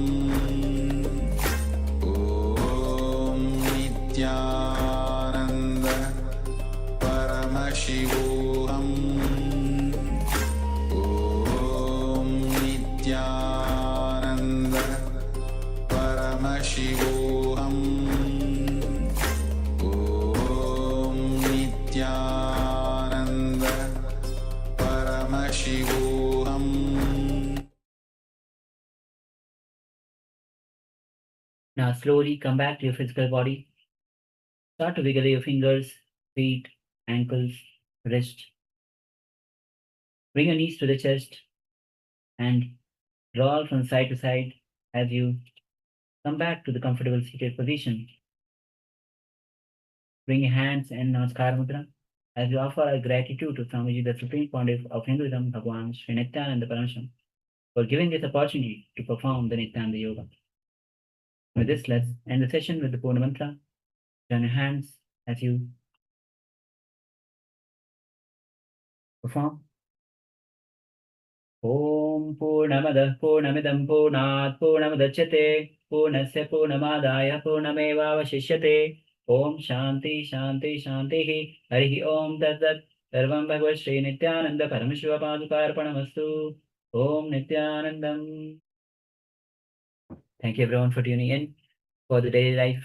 Om Nithyananda Paramashivoham. Om Nithyananda Paramashivoham. Om Nithyananda Paramashivoham. Now slowly come back to your physical body. Start to wiggle your fingers, feet, ankles, wrist. Bring your knees to the chest and roll from side to side as you come back to the comfortable seated position. Bring your hands in Namaskara Mudra as we offer our gratitude to Swamiji, the Supreme Pontiff of Hinduism, Bhagavan Sri Nithyananda Yoga, for giving this opportunity to perform the Nithyananda Yoga. With this, let's end the session with the Purna Mantra. Join your hands as you perform. Om Purnamada Purnamidam Purnat Purnamudachyate Purnasya Purnamadaya Purnamevavashishyate. Om Shanti Shanti Shanti Harihi Om Tat Tat Sarvam Bhagavad Shri Nithyananda Paramashiva Padukarpanamastu. Om Nithyanandam. Thank you everyone for tuning in for the daily life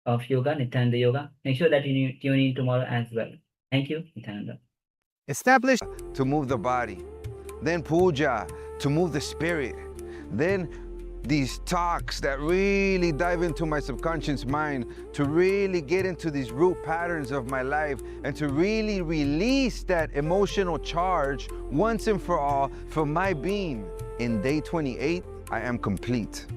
of yoga, Nithyananda Yoga. Make sure that you tune in tomorrow as well. Thank you, Nithyananda. Establish to move the body, then puja to move the spirit, then these talks that really dive into my subconscious mind to really get into these root patterns of my life and to really release that emotional charge once and for all for my being. In day 28, I am complete.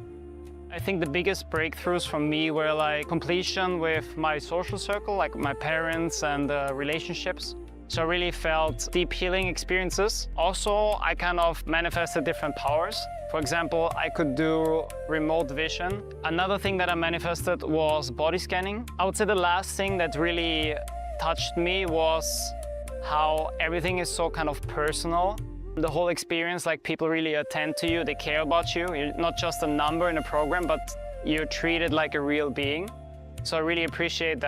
I think the biggest breakthroughs for me were like completion with my social circle, like my parents and relationships. So I really felt deep healing experiences. Also, I kind of manifested different powers. For example, I could do remote vision. Another thing that I manifested was body scanning. I would say the last thing that really touched me was how everything is so kind of personal. The whole experience, like people really attend to you, they care about you. You're not just a number in a program, but you're treated like a real being. So I really appreciate that.